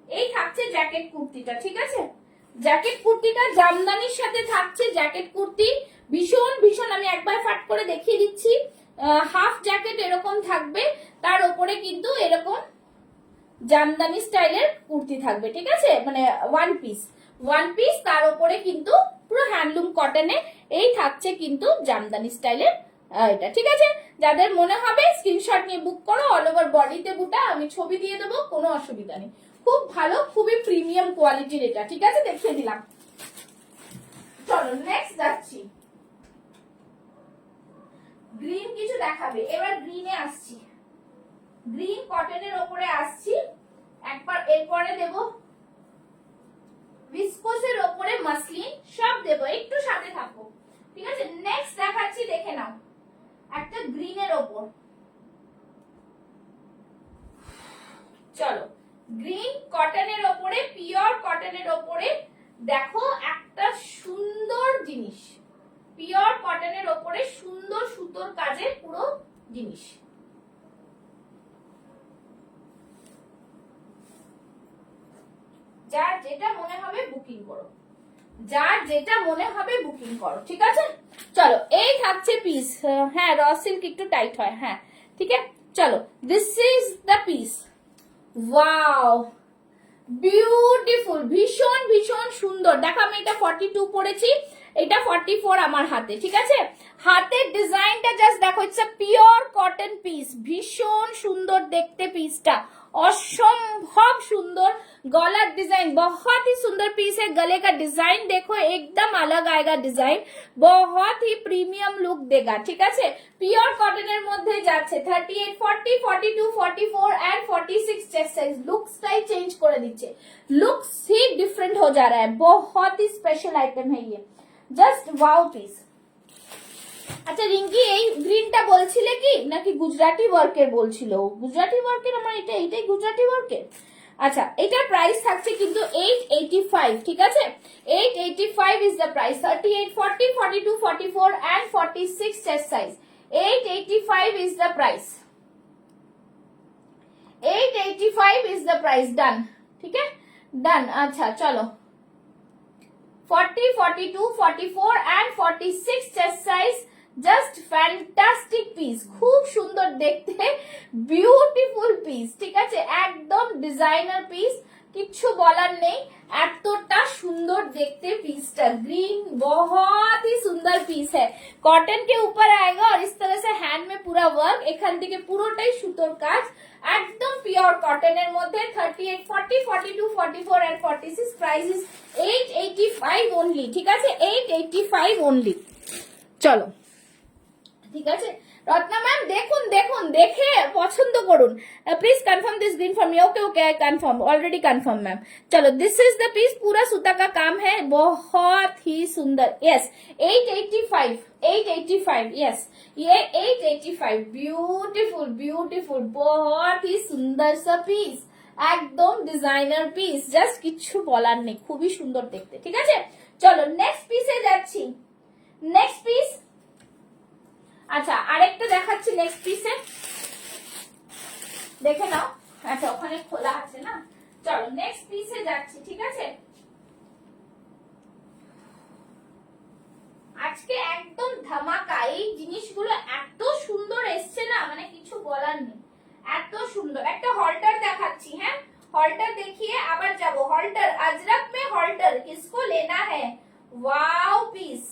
এই থাকছে জ্যাকেট কুর্তিটা, ঠিক আছে? জ্যাকেট কুর্তিটা জামদানির সাথে থাকছে, জ্যাকেট কুর্তি ভীষণ ভীষণ, আমি একবার ফাট করে দেখিয়ে দিচ্ছি। হাফ জ্যাকেট এরকম থাকবে, তার উপরে কিন্তু এরকম জামদানি স্টাইলের কুর্তি থাকবে, ঠিক আছে? মানে ওয়ান পিস, তার উপরে কিন্তু পুরো হ্যান্ডলুম কটনে। এই থাকছে কিন্তু জামদানি স্টাইলের এটা, ঠিক আছে? যাদের মনে হবে স্ক্রিনশট নিয়ে বুক করো, অল ওভার বডিতে বুটা, আমি ছবি দিয়ে দেবো, কোনো অসুবিধা নেই। খুব ভালো, খুবই প্রিমিয়াম কোয়ালিটির এটা, ঠিক আছে? দেখিয়ে দিলাম। চলো নেক্সট যাচ্ছি, গ্রিন কিছু দেখাবে, এবার গ্রিনে আসছি, গ্রিন কটনের ওপরে আসছি একবার, এরপরে দেব ভিসকোসের ওপরে মাসলিন, সব দেব, একটু সাথে থাকো, ঠিক আছে? নেক্সট দেখাচ্ছি, দেখে নাও, একটা গ্রিনের ওপর, চলো গ্রিন কটনের ওপরে, পিওর কটনের ওপরে দেখো একটা সুন্দর জিনিস, পিওর কটনের ওপরে সুন্দর সুতোর কাজের পুরো জিনিস। যার যেটা মনে হবে বুকিং করো, যার যেটা মনে হবে বুকিং করো, ঠিক আছে? চলো এই থাকছে পিস, হ্যাঁ র সিল্ক একটু টাইট হয়, হ্যাঁ ঠিক আছে। চলো this is the piece, wow beautiful, ভীষণ ভীষণ সুন্দর। দেখো আমি এটা 42 পরেছি, এটা 44 আমার হাতে, ঠিক আছে? হাতের ডিজাইনটা জাস্ট দেখো, it's a pure cotton piece, ভীষণ সুন্দর দেখতে পিসটা, असंभव सुंदर। गलार डिजाइन बहुत ही सुंदर पीस है, गले का डिजाइन देखो एकदम अलग आएगा, डिजाइन बहुत ही प्रीमियम लुक देगा, ठीक है? पियोर कॉटन मध्य जाच्छे 38, 40, 42, 44 एंड 46 चेस्ट साइज, लुक्सटाई चेंज कर दीजिए, लुक्स ही डिफरेंट हो जा रहा है, बहुत ही स्पेशल आइटम है ये, जस्ट वाओ पीस। আচ্ছা রিঙ্কি এই গ্রিনটা বলছিলে কি নাকি গুজরাটি ওয়ার্কের বলছিল? গুজরাটি ওয়ার্কের, আমার এটাই গুজরাটি ওয়ার্কের। আচ্ছা এটার প্রাইস থাকছে কিন্তু 885, ঠিক আছে? 885 is the price, 38, 40, 42, 44 and 46 chest size, 885 is the price, 885 is the price, done, ঠিক আছে? ডান। আচ্ছা চলো 40, 42, 44 and 46 chest size, just fantastic piece, খুব সুন্দর দেখতে, বিউটিফুল পিস, ঠিক আছে? একদম ডিজাইনার পিস, किच्छु বলার নেই, এতটা সুন্দর দেখতে पीसটা। ग्रीन बहुत ही सुंदर पीस है, कॉटन के ऊपर आएगा और इस तरह से हैंड में पूरा वर्क, এখান থেকে পুরোটাই সুতোর কাজ, একদম পিওর কটনের মধ্যে। 38, 40, 42, 44 and 46, প্রাইস ইজ 885 only, ঠিক আছে? 885 only। চলো ঠিক আছে রত্না ম্যাম, দেখুন দেখুন, দেখে পছন্দ করুন, please confirm this green for me. Okay okay, confirm, already confirm ma'am. चलो दिस इज द पीस, पूरा सूता का काम है, बहुत ही सुंदर। यस 885, 885, यस ये 885, ब्यूटीफुल ब्यूटीफुल, बहुत ही सुंदर सा पीस, একদম ডিজাইনার পিস, জাস্ট কিচ্ছু বলার নেই, খুবই সুন্দর দেখতে, ঠিক আছে? চলো নেক্সট পিসে যাচ্ছি, নেক্সট পিস। আচ্ছা আরেকটা দেখাচ্ছি নেক্সট পিসে, দেখে নাও। আচ্ছা ওখানে খোলা আছে না, চলো নেক্সট পিসে যাচ্ছি, ঠিক আছে? আজকে একদম ধামাকা, এই জিনিসগুলো এত সুন্দর এসছে না, মানে কিছু বলার নেই, এত সুন্দর। একটা হল্টার দেখাচ্ছি, হ্যাঁ হল্টার দেখিয়ে আবার যাবো। হল্টার अजरक में हॉल्टर किसको लेना है, wow piece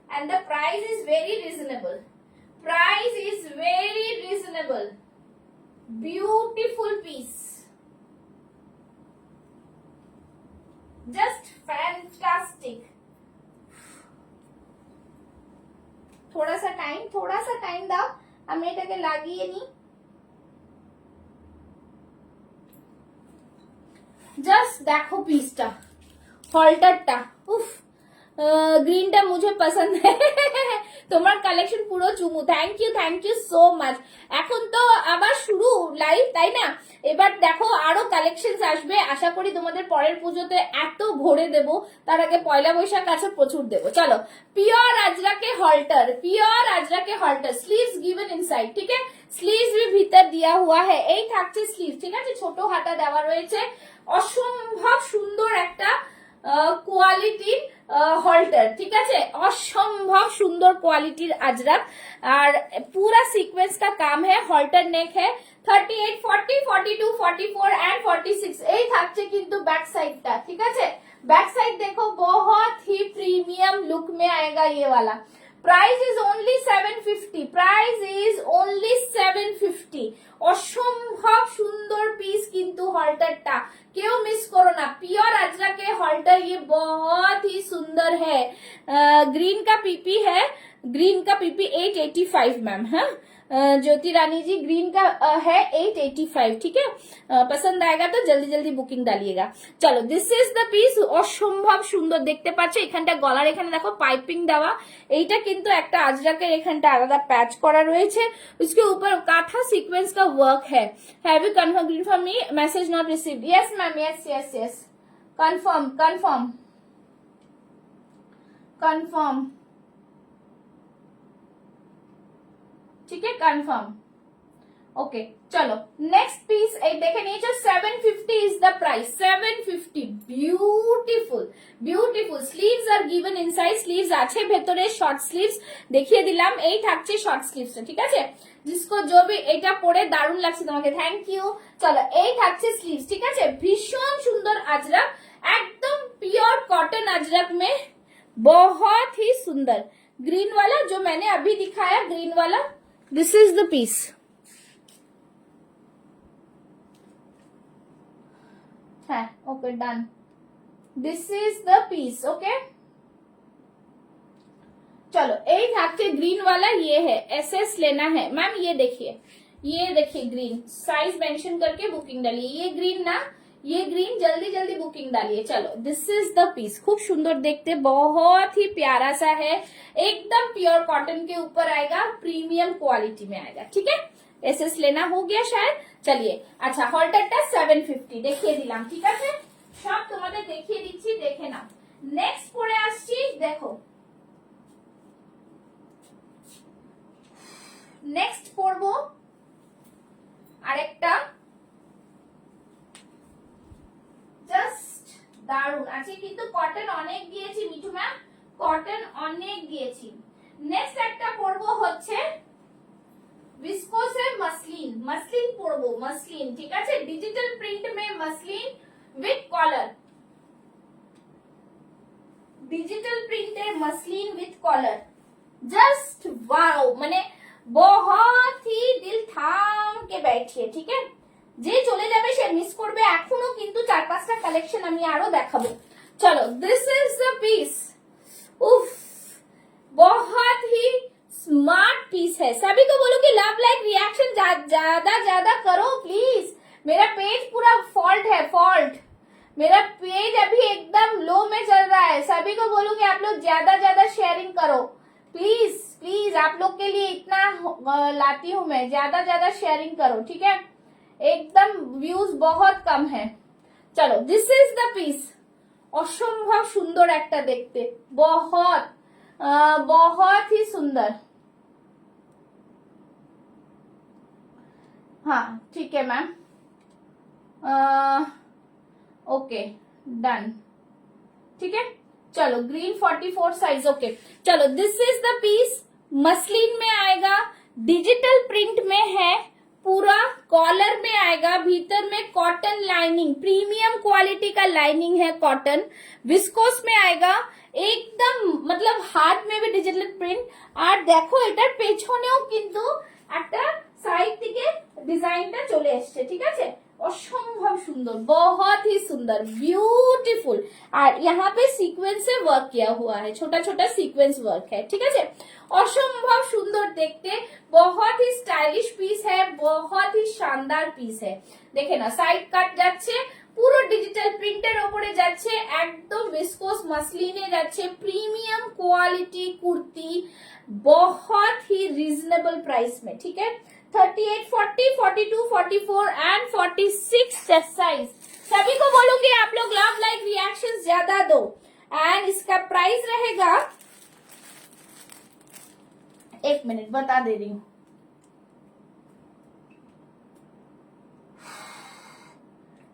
and the price is very reasonable, price is very reasonable, beautiful piece, just fantastic। थोड़ा सा टाइम दाओ, আমি এটাকে লাগিয়ে নি। জাস্ট দেখো পিসটা, হল্টারটা, উফ গ্রিনটা মুঝে পছন্দ है। তোমার কালেকশন পুরো চুমু, থ্যাংক ইউ সো মাচ। এখন তো আবার শুরু লাইভ, তাই না? এবার দেখো আরো কালেকশন আসবে, আশা করি তোমাদের পরের পুজোতে এত ভরে দেব, তার আগে পয়লা বৈশাখ আছে, প্রচুর দেবো। চলো পিওর আজরাকে हॉल्टर, পিওর আজরাকে हॉल्टर, স্লিভস গিভেন ইনসাইড, ঠিক আছে? স্লিভস भी भीतर दिया हुआ है, এই থাকছে স্লিভ, ঠিক আছে? ছোট হাতা দেওয়া রয়েছে, অসম্ভব সুন্দর একটা কোয়ালিটির हॉल्टर, ठीक है? असंभव सुंदर क्वालिटी अजरक और पूरा सीक्वेंस का काम है, हॉल्टर नेक है। 38, 40, 42, 44 एंड 46 এই থাকছে কিন্তু ব্যাক সাইডটা, ঠিক আছে? बैक साइड देखो, बहुत ही प्रीमियम लुक में आएगा ये वाला। Price is only 750, price is only 750। অসম্ভব সুন্দর পিস কিন্তু হল্টারটা, কেউ মিস করো না। পিওর अजरक के हॉल्टर, ये बहुत ही सुंदर है। ग्रीन का पीपी है, ग्रीन का पीपी 885 मैम। हाँ ज्योति रानी जी, ग्रीन का है 885, ठीक है। पसंद आएगा तो जल्दी जल्दी बुकिंग डालिएगा। चलो दिस इज द পিস, অসম্ভব সুন্দর দেখতে পাচ্ছ। এখানটা গলার এখানে দেখো পাইপিং দেওয়া, এইটা কিন্তু একটা আজরাকের এখানটা আলাদা প্যাচ করা রয়েছে। उसके ऊपर काथा सीक्वेंस का वर्क है। Have you confirm for me? Message not received. Yes ma'am, yes yes yes, confirm confirm confirm, ठीक है, कंफर्म। ओके चलो नेक्स्ट पीस देखे नीचे 750 is the price, 750। Beautiful beautiful sleeves are given inside, sleeves আছে ভেতরে, শর্ট স্লিভস দেখিয়ে দিলাম। এই থাকছে শর্ট স্লিভসটা, ঠিক আছে। जिसको जो भी এটা পরে দারুণ লাগছে তোমাকে, থ্যাংক ইউ। চলো এই থাকছে স্লিভস, ঠিক আছে। ভীষণ সুন্দর আজরক, एकदम प्योर कॉटन अजरक में, बहुत ही सुंदर। ग्रीन वाला जो मैंने अभी दिखाया, ग्रीन वाला, this is the piece। है okay done, this is the piece. Okay चलो एक थाकते ग्रीन वाला, ये है एसएस लेना है मैम। ये देखिए ग्रीन, साइज मेंशन करके बुकिंग डालिए। ये ग्रीन ना, ये ग्रीन, जल्दी जल्दी बुकिंग डालिए। चलो दिस इज द पीस, खूब सुंदर देखते, बहुत ही प्यारा सा है, एकदम प्योर कॉटन के ऊपर आएगा, प्रीमियम क्वालिटी में आएगा, ठीक है। एसएस लेना हो गया शायद। चलिए अच्छा, हॉल्टारটা 750 দেখিয়ে দিলাম, ঠিক আছে। সব তোমাদের দেখিয়ে দিচ্ছি, দেখে নাও। নেক্সট পরে আসছি, দেখো নেক্সট পরবো আরেকটা, জাস্ট দারুন আছে কিন্তু কটন অনেক দিয়েছি মিঠু ম্যাম, কটন অনেক দিয়েছি। নেক্সট একটা পরবো হচ্ছে विस्कोसे मसलिन, मसलिन পরবো, मसलिन, ঠিক আছে। डिजिटल प्रिंट में muslin with collar, digital print है muslin with collar, just wow, মানে बहुत ही दिल थाम के बैठिए, ठीक है। যে চলে যাবে সে মিস করবে, এখনো কিন্তু 4-5টা কালেকশন আমি আরো দেখাবো। চলো দিস ইজ দ্য পিস, উফ बहुत ही स्मार्ट पीस है। सभी को बोलो कि लव लाइक रिएक्शन ज्यादा करो प्लीज। मेरा पेज पूरा फॉल्ट है, फॉल्ट, मेरा पेज अभी एकदम लो में चल रहा है। सभी को बोलो कि आप लोग ज्यादा शेयरिंग करो प्लीज प्लीज, आप लोग के लिए इतना लाती हूं मैं, ज्यादा शेयरिंग करो, ठीक है। एकदम व्यूज बहुत कम है। चलो दिस इज द पीस, অসম্ভব সুন্দর একটা দেখতে, बहुत ही सुंदर। हाँ ठीक है मैम, ओके डन, ठीक है। चलो ग्रीन 44 साइज, ओके। चलो this is the piece, muslin में आएगा, डिजिटल प्रिंट में है, पूरा कॉलर में आएगा, भीतर में कॉटन लाइनिंग, प्रीमियम क्वालिटी का लाइनिंग है कॉटन, विस्कोस में आएगा, एकदम मतलब हाथ में भी डिजिटल प्रिंट। আর দেখো এটার পেছনেও কিন্তু একটা সাইড থেকে ডিজাইনটা চলে এসেছে, ঠিক আছে। অসম্ভব সুন্দর, बहुत ही सुंदर, ब्यूटीफुल। और यहाँ पे सीक्वेंस से वर्क किया हुआ है, छोटा छोटा सीक्वेंस वर्क है, ठीक है। অসম্ভব সুন্দর দেখতে, बहुत ही स्टाइलिश पीस है, बहुत ही शानदार पीस है। देखे ना साइड काट যাচ্ছে, পুরো ডিজিটাল প্রিন্টের উপরে যাচ্ছে, একদম विस्कोस मसलिने যাচ্ছে, प्रीमियम क्वालिटी कुर्ती, बहुत ही रीजनेबल प्राइस में, ठीक है। 38, 40, 42, 44 एंड 46 साइज। सभी को बोलूंगी आप लोग लव लाइक रिएक्शन ज्यादा दो। एंड इसका प्राइस रहेगा, एक मिनट बता दे रही हूँ,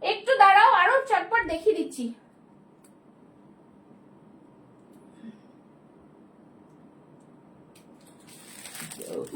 একটু দাঁড়াও, আরো চটপট দেখিয়ে দিচ্ছি।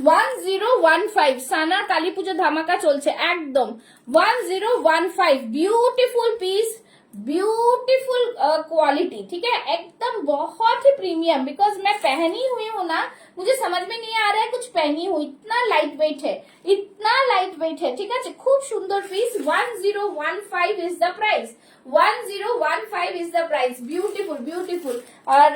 1015 সানার কালী পুজো ধামাকা চলছে একদম। 1015 বিউটিফুল পিস, ब्यूटीफुल क्वालिटी, ठीक है, एकदम बहुत ही प्रीमियम। बिकॉज मैं पहनी हुई हूँ ना, मुझे समझ में नहीं आ रहा है कुछ पहनी हूँ, इतना लाइट वेट है, इतना लाइट वेट है, ठीक है। खूब सुंदर piece, 1015 is the price, 1015 is the price. Beautiful beautiful. और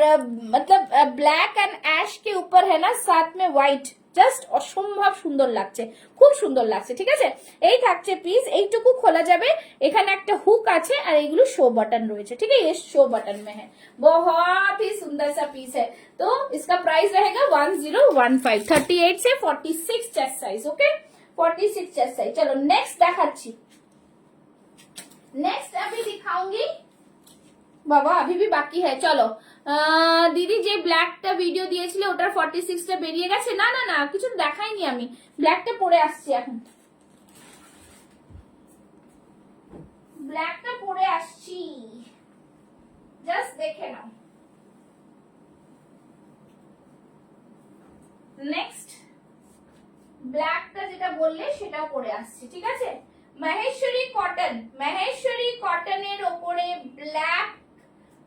मतलब ब्लैक एंड ऐश के ऊपर है ना, साथ में व्हाइट, জাস্ট অসম্ভব সুন্দর লাগছে, খুব সুন্দর লাগছে, ঠিক আছে। এই থাকছে পিস, এইটুকু খোলা যাবে, এখানে একটা হুক আছে আর এইগুলো শো বাটন রয়েছে, ठीक है, ये शो बटन में है, बहुत ही सुंदर सा पीस है। तो इसका प्राइस रहेगा 1015, 38 से 46 chest size, okay, 46 chest size. चलो नेक्स्ट দেখাচ্ছি, नेक्स्ट अभी दिखाऊंगी বাবা, अभी भी बाकी है। चलो দিদি যে ব্ল্যাকটা ভিডিও দিয়েছিলে ওটার 46টা বেরিয়ে গেছে? না না না, কিছু দেখাইনি আমি, ব্ল্যাকটা পরে আসছি এখন, ব্ল্যাকটা পরে আসছি, জাস্ট দেখে নাও। নেক্সট ব্ল্যাকটা যেটা বললে সেটা পরে আসছি, ঠিক আছে। মহেশ্বরী কটন, মহেশ্বরী কটনের ওপরে ব্ল্যাক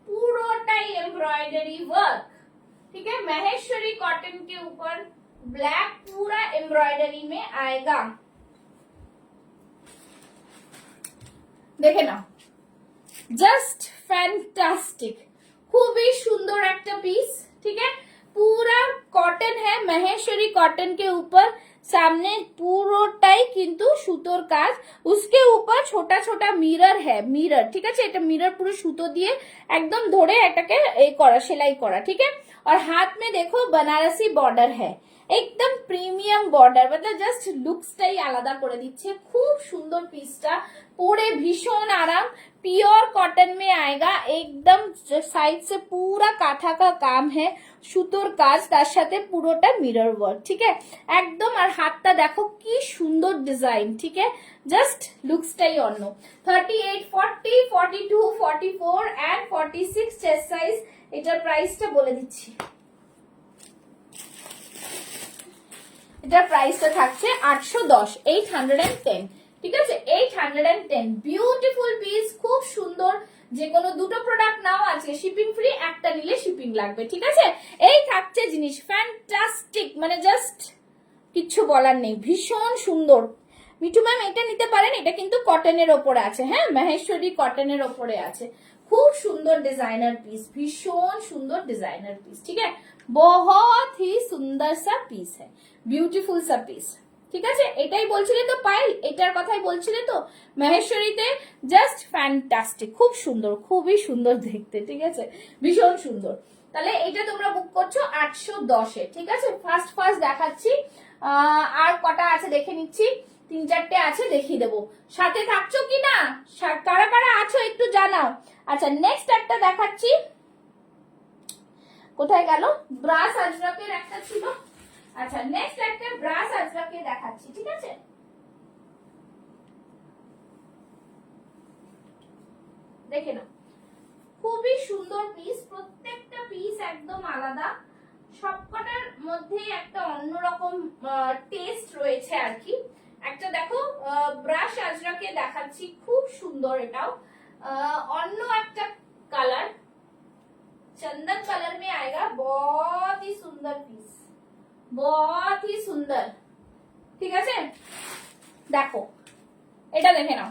पूरोटाई एम्ब्रॉयडरी वर्क, ठीक है, महेश्वरी कॉटन के ऊपर ब्लैक पूरा एम्ब्रॉयडरी में आएगा, देखे ना, जस्ट फैंटास्टिक, खूब ही सुंदर एक पीस, ठीक है, पूरा कॉटन है, महेश्वरी कॉटन के ऊपर सामने পুরোটাই কিন্তু সুতোর কাজ, उसके ऊपर छोटा छोटा मिरर है, मिरर, ठीक है, এটা मिरर पूरा সুতো দিয়ে একদম ধরে এটাকে এই করা, সেলাই করা, ठीक है। और हाथ में देखो बनारसी बॉर्डर है, एकदम प्रीमियम बॉर्डर, मतलब जस्ट लुक्सटाই আলাদা করে দিচ্ছে, খুব সুন্দর পিসটা, পরে ভীষণ আরাম, प्योर कॉटन में आएगा, एकदम साइड से पूरा काथा का काम है, সুতোর কাজ, তার সাথে পুরোটা মিরর ওয়ার্ক, ঠিক আছে, একদম। আর হাতটা দেখো কি সুন্দর ডিজাইন, ঠিক আছে, জাস্ট লুকসটাই অন্য। 38, 40, 42, 44 এন্ড 46 চেস্ট সাইজ, এটার প্রাইসটা বলে দিচ্ছি, এটার প্রাইসটা থাকছে 810, 810, ঠিক আছে, 810। বিউটিফুল পিস, খুব সুন্দর, যে কোনো দুটো প্রোডাক্ট নাও আজকে শিপিং ফ্রি, একটা নিলে শিপিং লাগবে, ঠিক আছে। এই থাকছে জিনিস, ফ্যান্টাস্টিক, মানে জাস্ট কিচ্ছু বলার নেই, ভীষণ সুন্দর। মিঠু ম্যাম এটা নিতে পারেন, এটা কিন্তু কটনের ওপরে আছে, হ্যাঁ, মহেশ্বরী কটনের ওপরে আছে, খুব সুন্দর ডিজাইনার পিস, ভীষণ সুন্দর ডিজাইনার পিস, ঠিক আছে, बहुत ही सुंदर सा पीस है, ब्यूटीफुल सा पीस, ঠিক আছে। এটাই বলছিলে তো পায়েল, এটার কথাই বলছিলে তো, মহেশ্বরীতে জাস্ট ফ্যান্টাস্টিক, খুব সুন্দর, খুবই সুন্দর দেখতে, ঠিক আছে, ভীষণ সুন্দর। তাহলে এটা তোমরা বুক করছো 810-এ, ঠিক আছে। ফার্স্ট ফার্স্ট দেখাচ্ছি, আর কটা আছে দেখে নিচ্ছি, 3-4টে আছে, দেখিয়ে দেবো। সাথে থাকছো কি না, কারা কারা আছো একটু জানাও। আচ্ছা নেক্সট একটা দেখাচ্ছি, কোথায় গেল, ব্রাস আজরাকের একটা ছিল, আচ্ছা নেক্সট একটা ব্রাস আজরাকে দেখাচ্ছি, ঠিক আছে। দেখে নাও, খুবই সুন্দর পিস, প্রত্যেকটা পিস একদম আলাদা, সবকটার মধ্যে একটা অন্যরকম টেস্ট রয়েছে আর কি। একটা দেখো ব্রাশ আজরাকে দেখাচ্ছি, খুব সুন্দর, এটাও অন্য একটা কালার, चंदन कलर में आएगा, बहुत ही सुंदर पीस, बहुत ही सुंदर, ঠিক আছে। দেখো এটা দেখে নাও,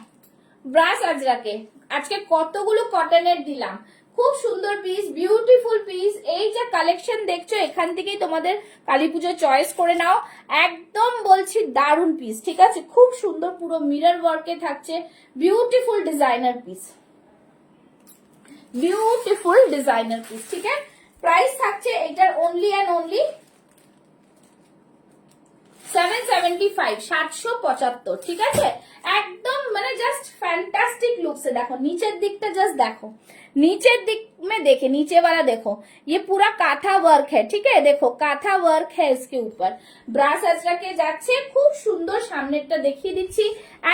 ব্রাশ আজরাকে আজকে কতগুলো কটনের দিলাম, খুব সুন্দর পিস, বিউটিফুল পিস। এই যে কালেকশন দেখছো, এখান থেকেই তোমাদের কালী পুজো চয়েস করে নাও, একদম বলছি দারুন পিস, ঠিক আছে, খুব সুন্দর, পুরো মিরর ওয়ার্কে থাকছে, beautiful designer piece, beautiful designer piece, ঠিক আছে। প্রাইস থাকছে এটার অনলি এন্ড অনলি 775, 775, ঠিক আছে, একদম মানে জাস্ট फैंटास्टिक लुक से। देखो नीचे दिखता, जस्ट देखो नीचे दिख में, देखे नीचे वाला देखो, ये पूरा काथा वर्क है, ठीक है, देखो काथा वर्क है इसके ऊपर, ব্রাশ আজরাকে যাচ্ছে, খুব সুন্দর। সামনেরটা দেখিয়ে দিচ্ছি,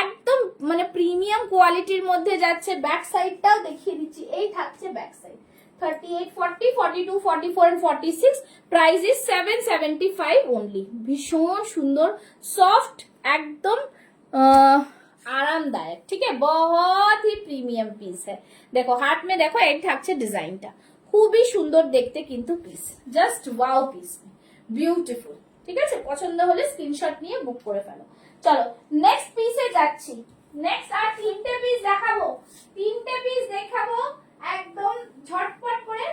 একদম মানে প্রিমিয়াম কোয়ালিটির মধ্যে যাচ্ছে, ব্যাক সাইডটাও দেখিয়ে দিচ্ছি, এই থাকছে back side. 38, 40, 42, 44 and 46, price is 775 only. ভীষণ সুন্দর, সফট, একদম आरामदायक, ठीक है, बहुत ही प्रीमियम पीस है। देखो हाथ में देखो এই থাকছে ডিজাইনটা, খুবই সুন্দর দেখতে কিন্তু piece, just wow piece, beautiful. ঠিক আছে, পছন্দ হলে স্ক্রিনশট নিয়ে বুক করে ফেলো। চলো নেক্সট পিসে যাচ্ছি। নেক্সট আর তিনটে পিস দেখাবো, তিনটে পিস দেখাবো একদম ঝটপট করে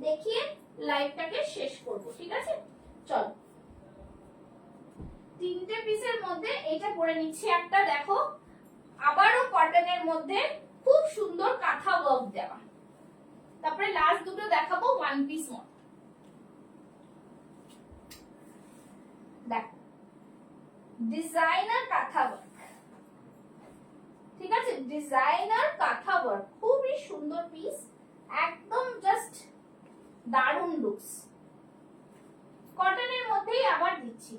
দেখিয়ে লাইভটাকে শেষ করব। ঠিক আছে, চলো তিনটে পিসের মধ্যে এটা পরে নিচ্ছি একটা, দেখো আবারও কটনের মধ্যে খুব সুন্দর কাঁথা ওয়ার্ক দেওয়া। তারপরে লাস্ট দুটো দেখাবো ওয়ান পিস মত। দেখো ডিজাইনার কাঁথা ওয়ার্ক, ঠিক আছে, ডিজাইনার কাঁথা ওয়ার্ক, খুবই সুন্দর পিস, একদম জাস্ট দারুণ লুকস। কটনের মধ্যেই আবার দিচ্ছি,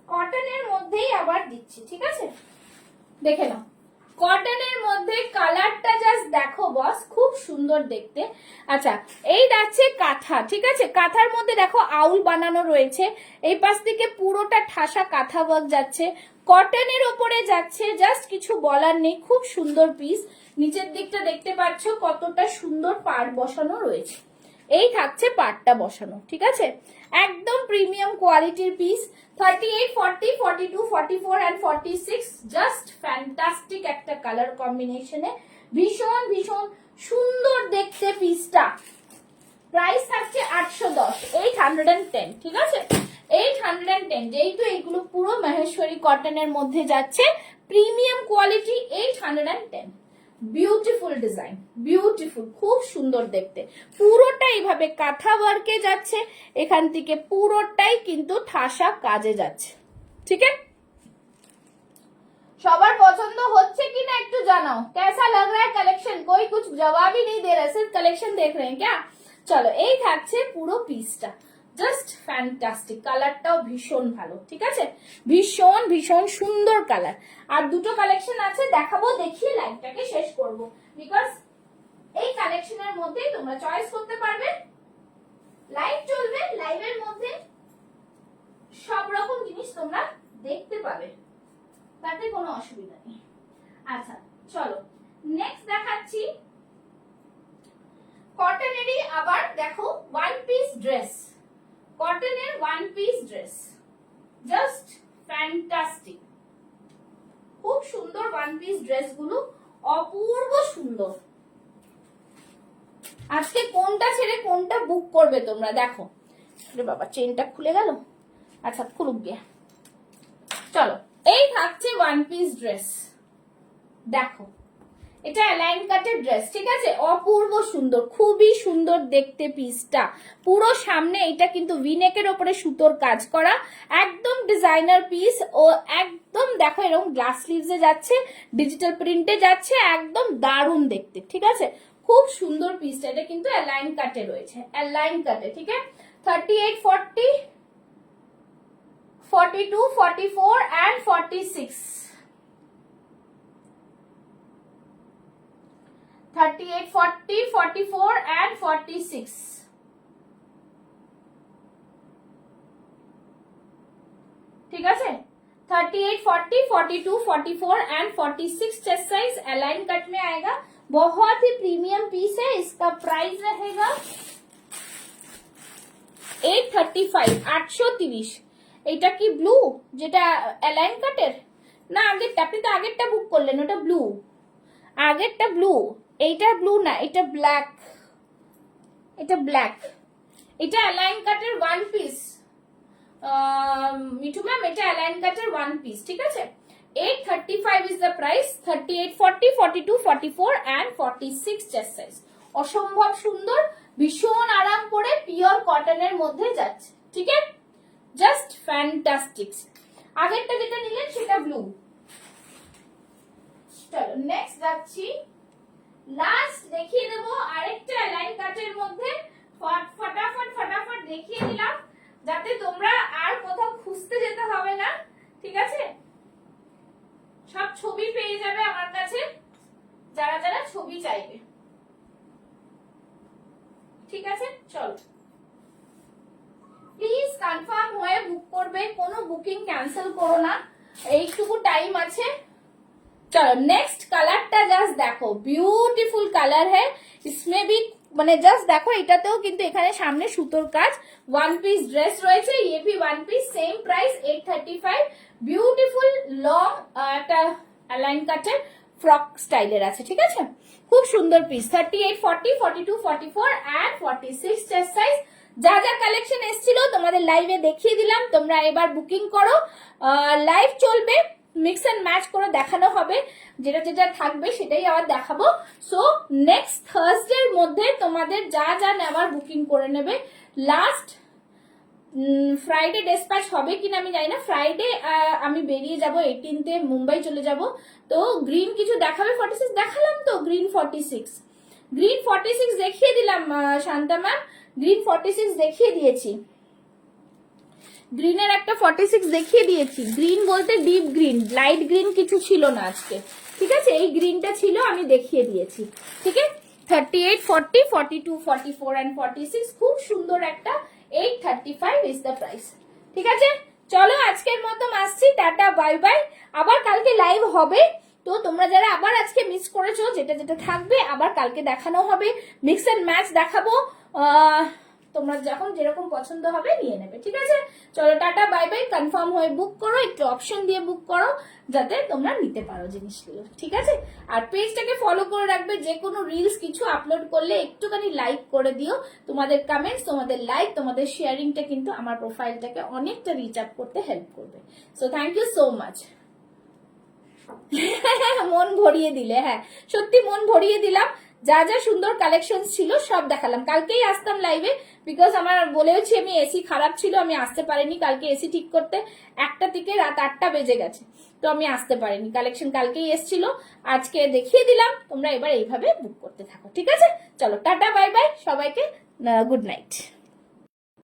কটনের মধ্যেই আবার দিচ্ছি। ঠিক আছে, দেখে নাও কটনের মধ্যে কালারটা জাস্ট দেখো বস, খুব সুন্দর দেখতে। আচ্ছা এই যাচ্ছে কাঁথা, ঠিক আছে, কাঁথার মধ্যে দেখো আউল বানানো রয়েছে, এই পাশ থেকে পুরোটা ঠাসা কাঁথা ওয়ার্ক যাচ্ছে, কটনের ওপরে যাচ্ছে, জাস্ট কিছু বলার নেই, খুব সুন্দর পিস। নিচের দিকটা দেখতে পাচ্ছ কতটা সুন্দর পাড় বসানো রয়েছে, এই থাকছে পাড়টা বসানো। ঠিক আছে, একদম প্রিমিয়াম কোয়ালিটির পিস। 38, 40, 42, 44 and 46 জাস্ট ফ্যান্টাস্টিক একটা কালার কম্বিনেশনে, ভীষণ ভীষণ সুন্দর দেখতে পিসটা। প্রাইস থাকছে 810, 810। ঠিক আছে, 810, যেহেতু এইগুলো পুরো মহেশ্বরী কটনের মধ্যে যাচ্ছে, premium quality, 810। Beautiful design, beautiful, খুব সুন্দর দেখতে, পুরোটা এইভাবে কাঁথা ওয়ার্কে যাচ্ছে, এখান থেকে পুরোটাই কিন্তু ঠাসা কাজে যাচ্ছে। ঠিক আছে, সবার পছন্দ হচ্ছে কিনা একটু জানাও, कैसा लग रहा है कलेक्शन? कोई कुछ जवाब ही नहीं दे रहा, सिर्फ कलेक्शन देख रहे हैं क्या? চলো এই থাকছে পুরো পিসটা, জাস্ট ফ্যান্টাস্টিক, কালারটাও ভীষণ ভালো। ঠিক আছে, ভীষণ ভীষণ সুন্দর কালার। আর দুটো কালেকশন আছে দেখাবো, দেখিয়ে লাইভটাকে শেষ করব, বিকজ এই কালেকশনের মধ্যেই তোমরা চয়েস করতে পারবে। লাইভ চলবে, লাইভের মধ্যে সব রকম জিনিস তোমরা দেখতে পাবে, তাতে কোনো অসুবিধা নেই। আচ্ছা চলো নেক্সট দেখাচ্ছি কটনেরই আবার দেখো ওয়ান পিস ড্রেস, কটনের one piece dress, just fantastic, খুব সুন্দর ওয়ান পিস ড্রেস গুলো, অপূর্ব সুন্দর। আজকে কোনটা ছেড়ে কোনটা বুক করবে তোমরা দেখো। আরে বাবা চেনটা খুলে গেল, আচ্ছা খুলুক গিয়ে। চলো এই থাকছে ওয়ান পিস ড্রেস, দেখো এটা অ্যালাইন কাটের ড্রেস। ঠিক আছে, অপূর্ব সুন্দর, খুবই সুন্দর দেখতে পিসটা, পুরো সামনে এটা কিন্তু ভিনেকের ওপরে সুতোর কাজ করা, একদম ডিজাইনার পিস। ও একদম দেখো এরকম গ্লাস স্লিভসে যাচ্ছে, ডিজিটাল প্রিন্টে যাচ্ছে, একদম দারুণ দেখতে। ঠিক আছে, খুব সুন্দর পিসটা, এটা কিন্তু অ্যালাইন কাটে রয়েছে, অ্যালাইন কাটে। ঠিক আছে, 38, 40, 42, 44 and 46, 38, 40, 44 and 46। ठीक है, 38, 40, 42, 44 and 46 chest size align cut में आएगा। बहुत ही प्रीमियम पीस है, इसका प्राइस रहेगा 835, 830। এটা কি ব্লু, যেটা অ্যালাইন কাটের না, আগেরটা আপনি তো আগেরটা বুক করলেন, ওটা ব্লু, আগেরটা ব্লু, এইটা ব্লু না, এটা ব্ল্যাক, এটা ব্ল্যাক, এটা অ্যালাইন কাটের ওয়ান পিস। মিঠু ম্যাম এটা অ্যালাইন কাটের ওয়ান পিস। ঠিক আছে, 835 is the price. 38, 40, 42, 44 and 46 chest size, অসম্ভব সুন্দর, ভীষণ আরাম করে পিওর কটনের মধ্যে যাচ্ছে। ঠিক আছে, জাস্ট ফ্যান্টাস্টিক। আগেরটা যেটা নিলেন সেটা ব্লু। চলো নেক্সট যাচ্ছি, লাস্ট দেখিয়ে দেবো আরেকটা অ্যালাইন কাটের মধ্যে, ফটাফট ফটাফট দেখিয়ে দিলাম যাতে তোমরা আর কোথাও খুঁজতে যেতে হবে না। ঠিক আছে, সব ছবি পেয়ে যাবে আমার কাছে, যারা যারা ছবি চাইবে। ঠিক আছে, চলো প্লিজ কনফার্ম হয়ে বুক করবে, কোনো বুকিং ক্যান্সেল করো না, এইটুকু টাইম আছে। चलो नेक्स्ट कलरটা জাস্ট দেখো, বিউটিফুল কালার है इसमें भी, মানে জাস্ট দেখো এটাতেও কিন্তু এখানে সামনে সুতোর কাজ, ওয়ান পিস ড্রেস রয়েছে, ये भी one piece, same price 835, beautiful long একটা লাইন কাটের ফ্রক স্টাইলের আছে, ঠিক আছে, খুব সুন্দর পিস। 38, 40, 42, 44 and 46 chest size. যা যা কালেকশন এসেছিল তোমাদের লাইভে দেখিয়ে দিলাম, তোমরা এবার বুকিং করো, লাইভ চলবে, মিক্স এন্ড ম্যাচ করে দেখানো হবে, যেটা যেটা থাকবে সেটাই আবার দেখাবো। সো নেক্সট থার্সডে এর মধ্যে তোমাদের যা যা নেওয়ার বুকিং করে নেবে। লাস্ট ফ্রাইডে ডেসপ্যাচ হবে কিনা আমি জানি না, ফ্রাইডে আমি বেরিয়ে যাব 18তে মুম্বাই চলে যাব, তো গ্রিন কিছু দেখাবে 46 দেখালাম তো, গ্রিন 46 দেখিয়ে দিলাম শান্তা ম্যাম, গ্রিন 46 দেখিয়ে দিয়েছি, গ্রিনের একটা 46 দেখিয়ে দিয়েছি। গ্রিন বলতে ডিপ গ্রিন, লাইট গ্রিন কিছু ছিল না আজকে, ঠিক আছে, এই গ্রিনটা ছিল, আমি দেখিয়ে দিয়েছি, ঠিক আছে। 38, 40, 42, 44 এন্ড 46 খুব সুন্দর একটা 835 ইজ দ্য প্রাইস, ঠিক আছে। চলো আজকের মতো আসছি, টাটা বাই বাই, আবার কালকে লাইভ হবে, তো তোমরা যারা আবার আজকে মিস করেছো, যেটা যেটা থাকবে আবার কালকে দেখানো হবে, মিক্স এন্ড ম্যাচ দেখাবো, তোমরা যখন যেরকম পছন্দ হবে নিয়ে নেবে, ঠিক আছে। চলো টাটা বাই বাই, কনফার্ম হয়ে বুক করো, একটু অপশন দিয়ে বুক করো যাতে তোমরা নিতে পারো জিনিসগুলো, ঠিক আছে। আর পেজটাকে ফলো করে রাখবে, যে কোনো রিলস কিছু আপলোড করলে একটুখানি লাইক করে দিও, তোমাদের কমেন্টস, তোমাদের লাইক, তোমাদের শেয়ারিংটা কিন্তু আমার প্রোফাইলটাকে অনেকটা রিচ আপ করতে হেল্প করবে। So thank you so much. মন ভরিয়ে দিলে, হ্যাঁ সত্যি মন ভরিয়ে দিলাম, যা যা সুন্দর কালেকশন ছিল সব দেখালাম। কালকেই আসতাম লাইভে, বিকজ আমার বলেওছি আমি এসি খারাপ ছিল, আমি আসতে পারিনি কালকে এসি ঠিক করতে, 1টা থেকে রাত 8টা বেজে গেছে, তো আমি আসতে পারিনি। কালেকশন কালকেই এসছিল, আজকে দেখিয়ে দিলাম, তোমরা এবার এইভাবে বুক করতে থাকো, ঠিক আছে। চলো টাটা বাই বাই সবাইকে, গুড নাইট।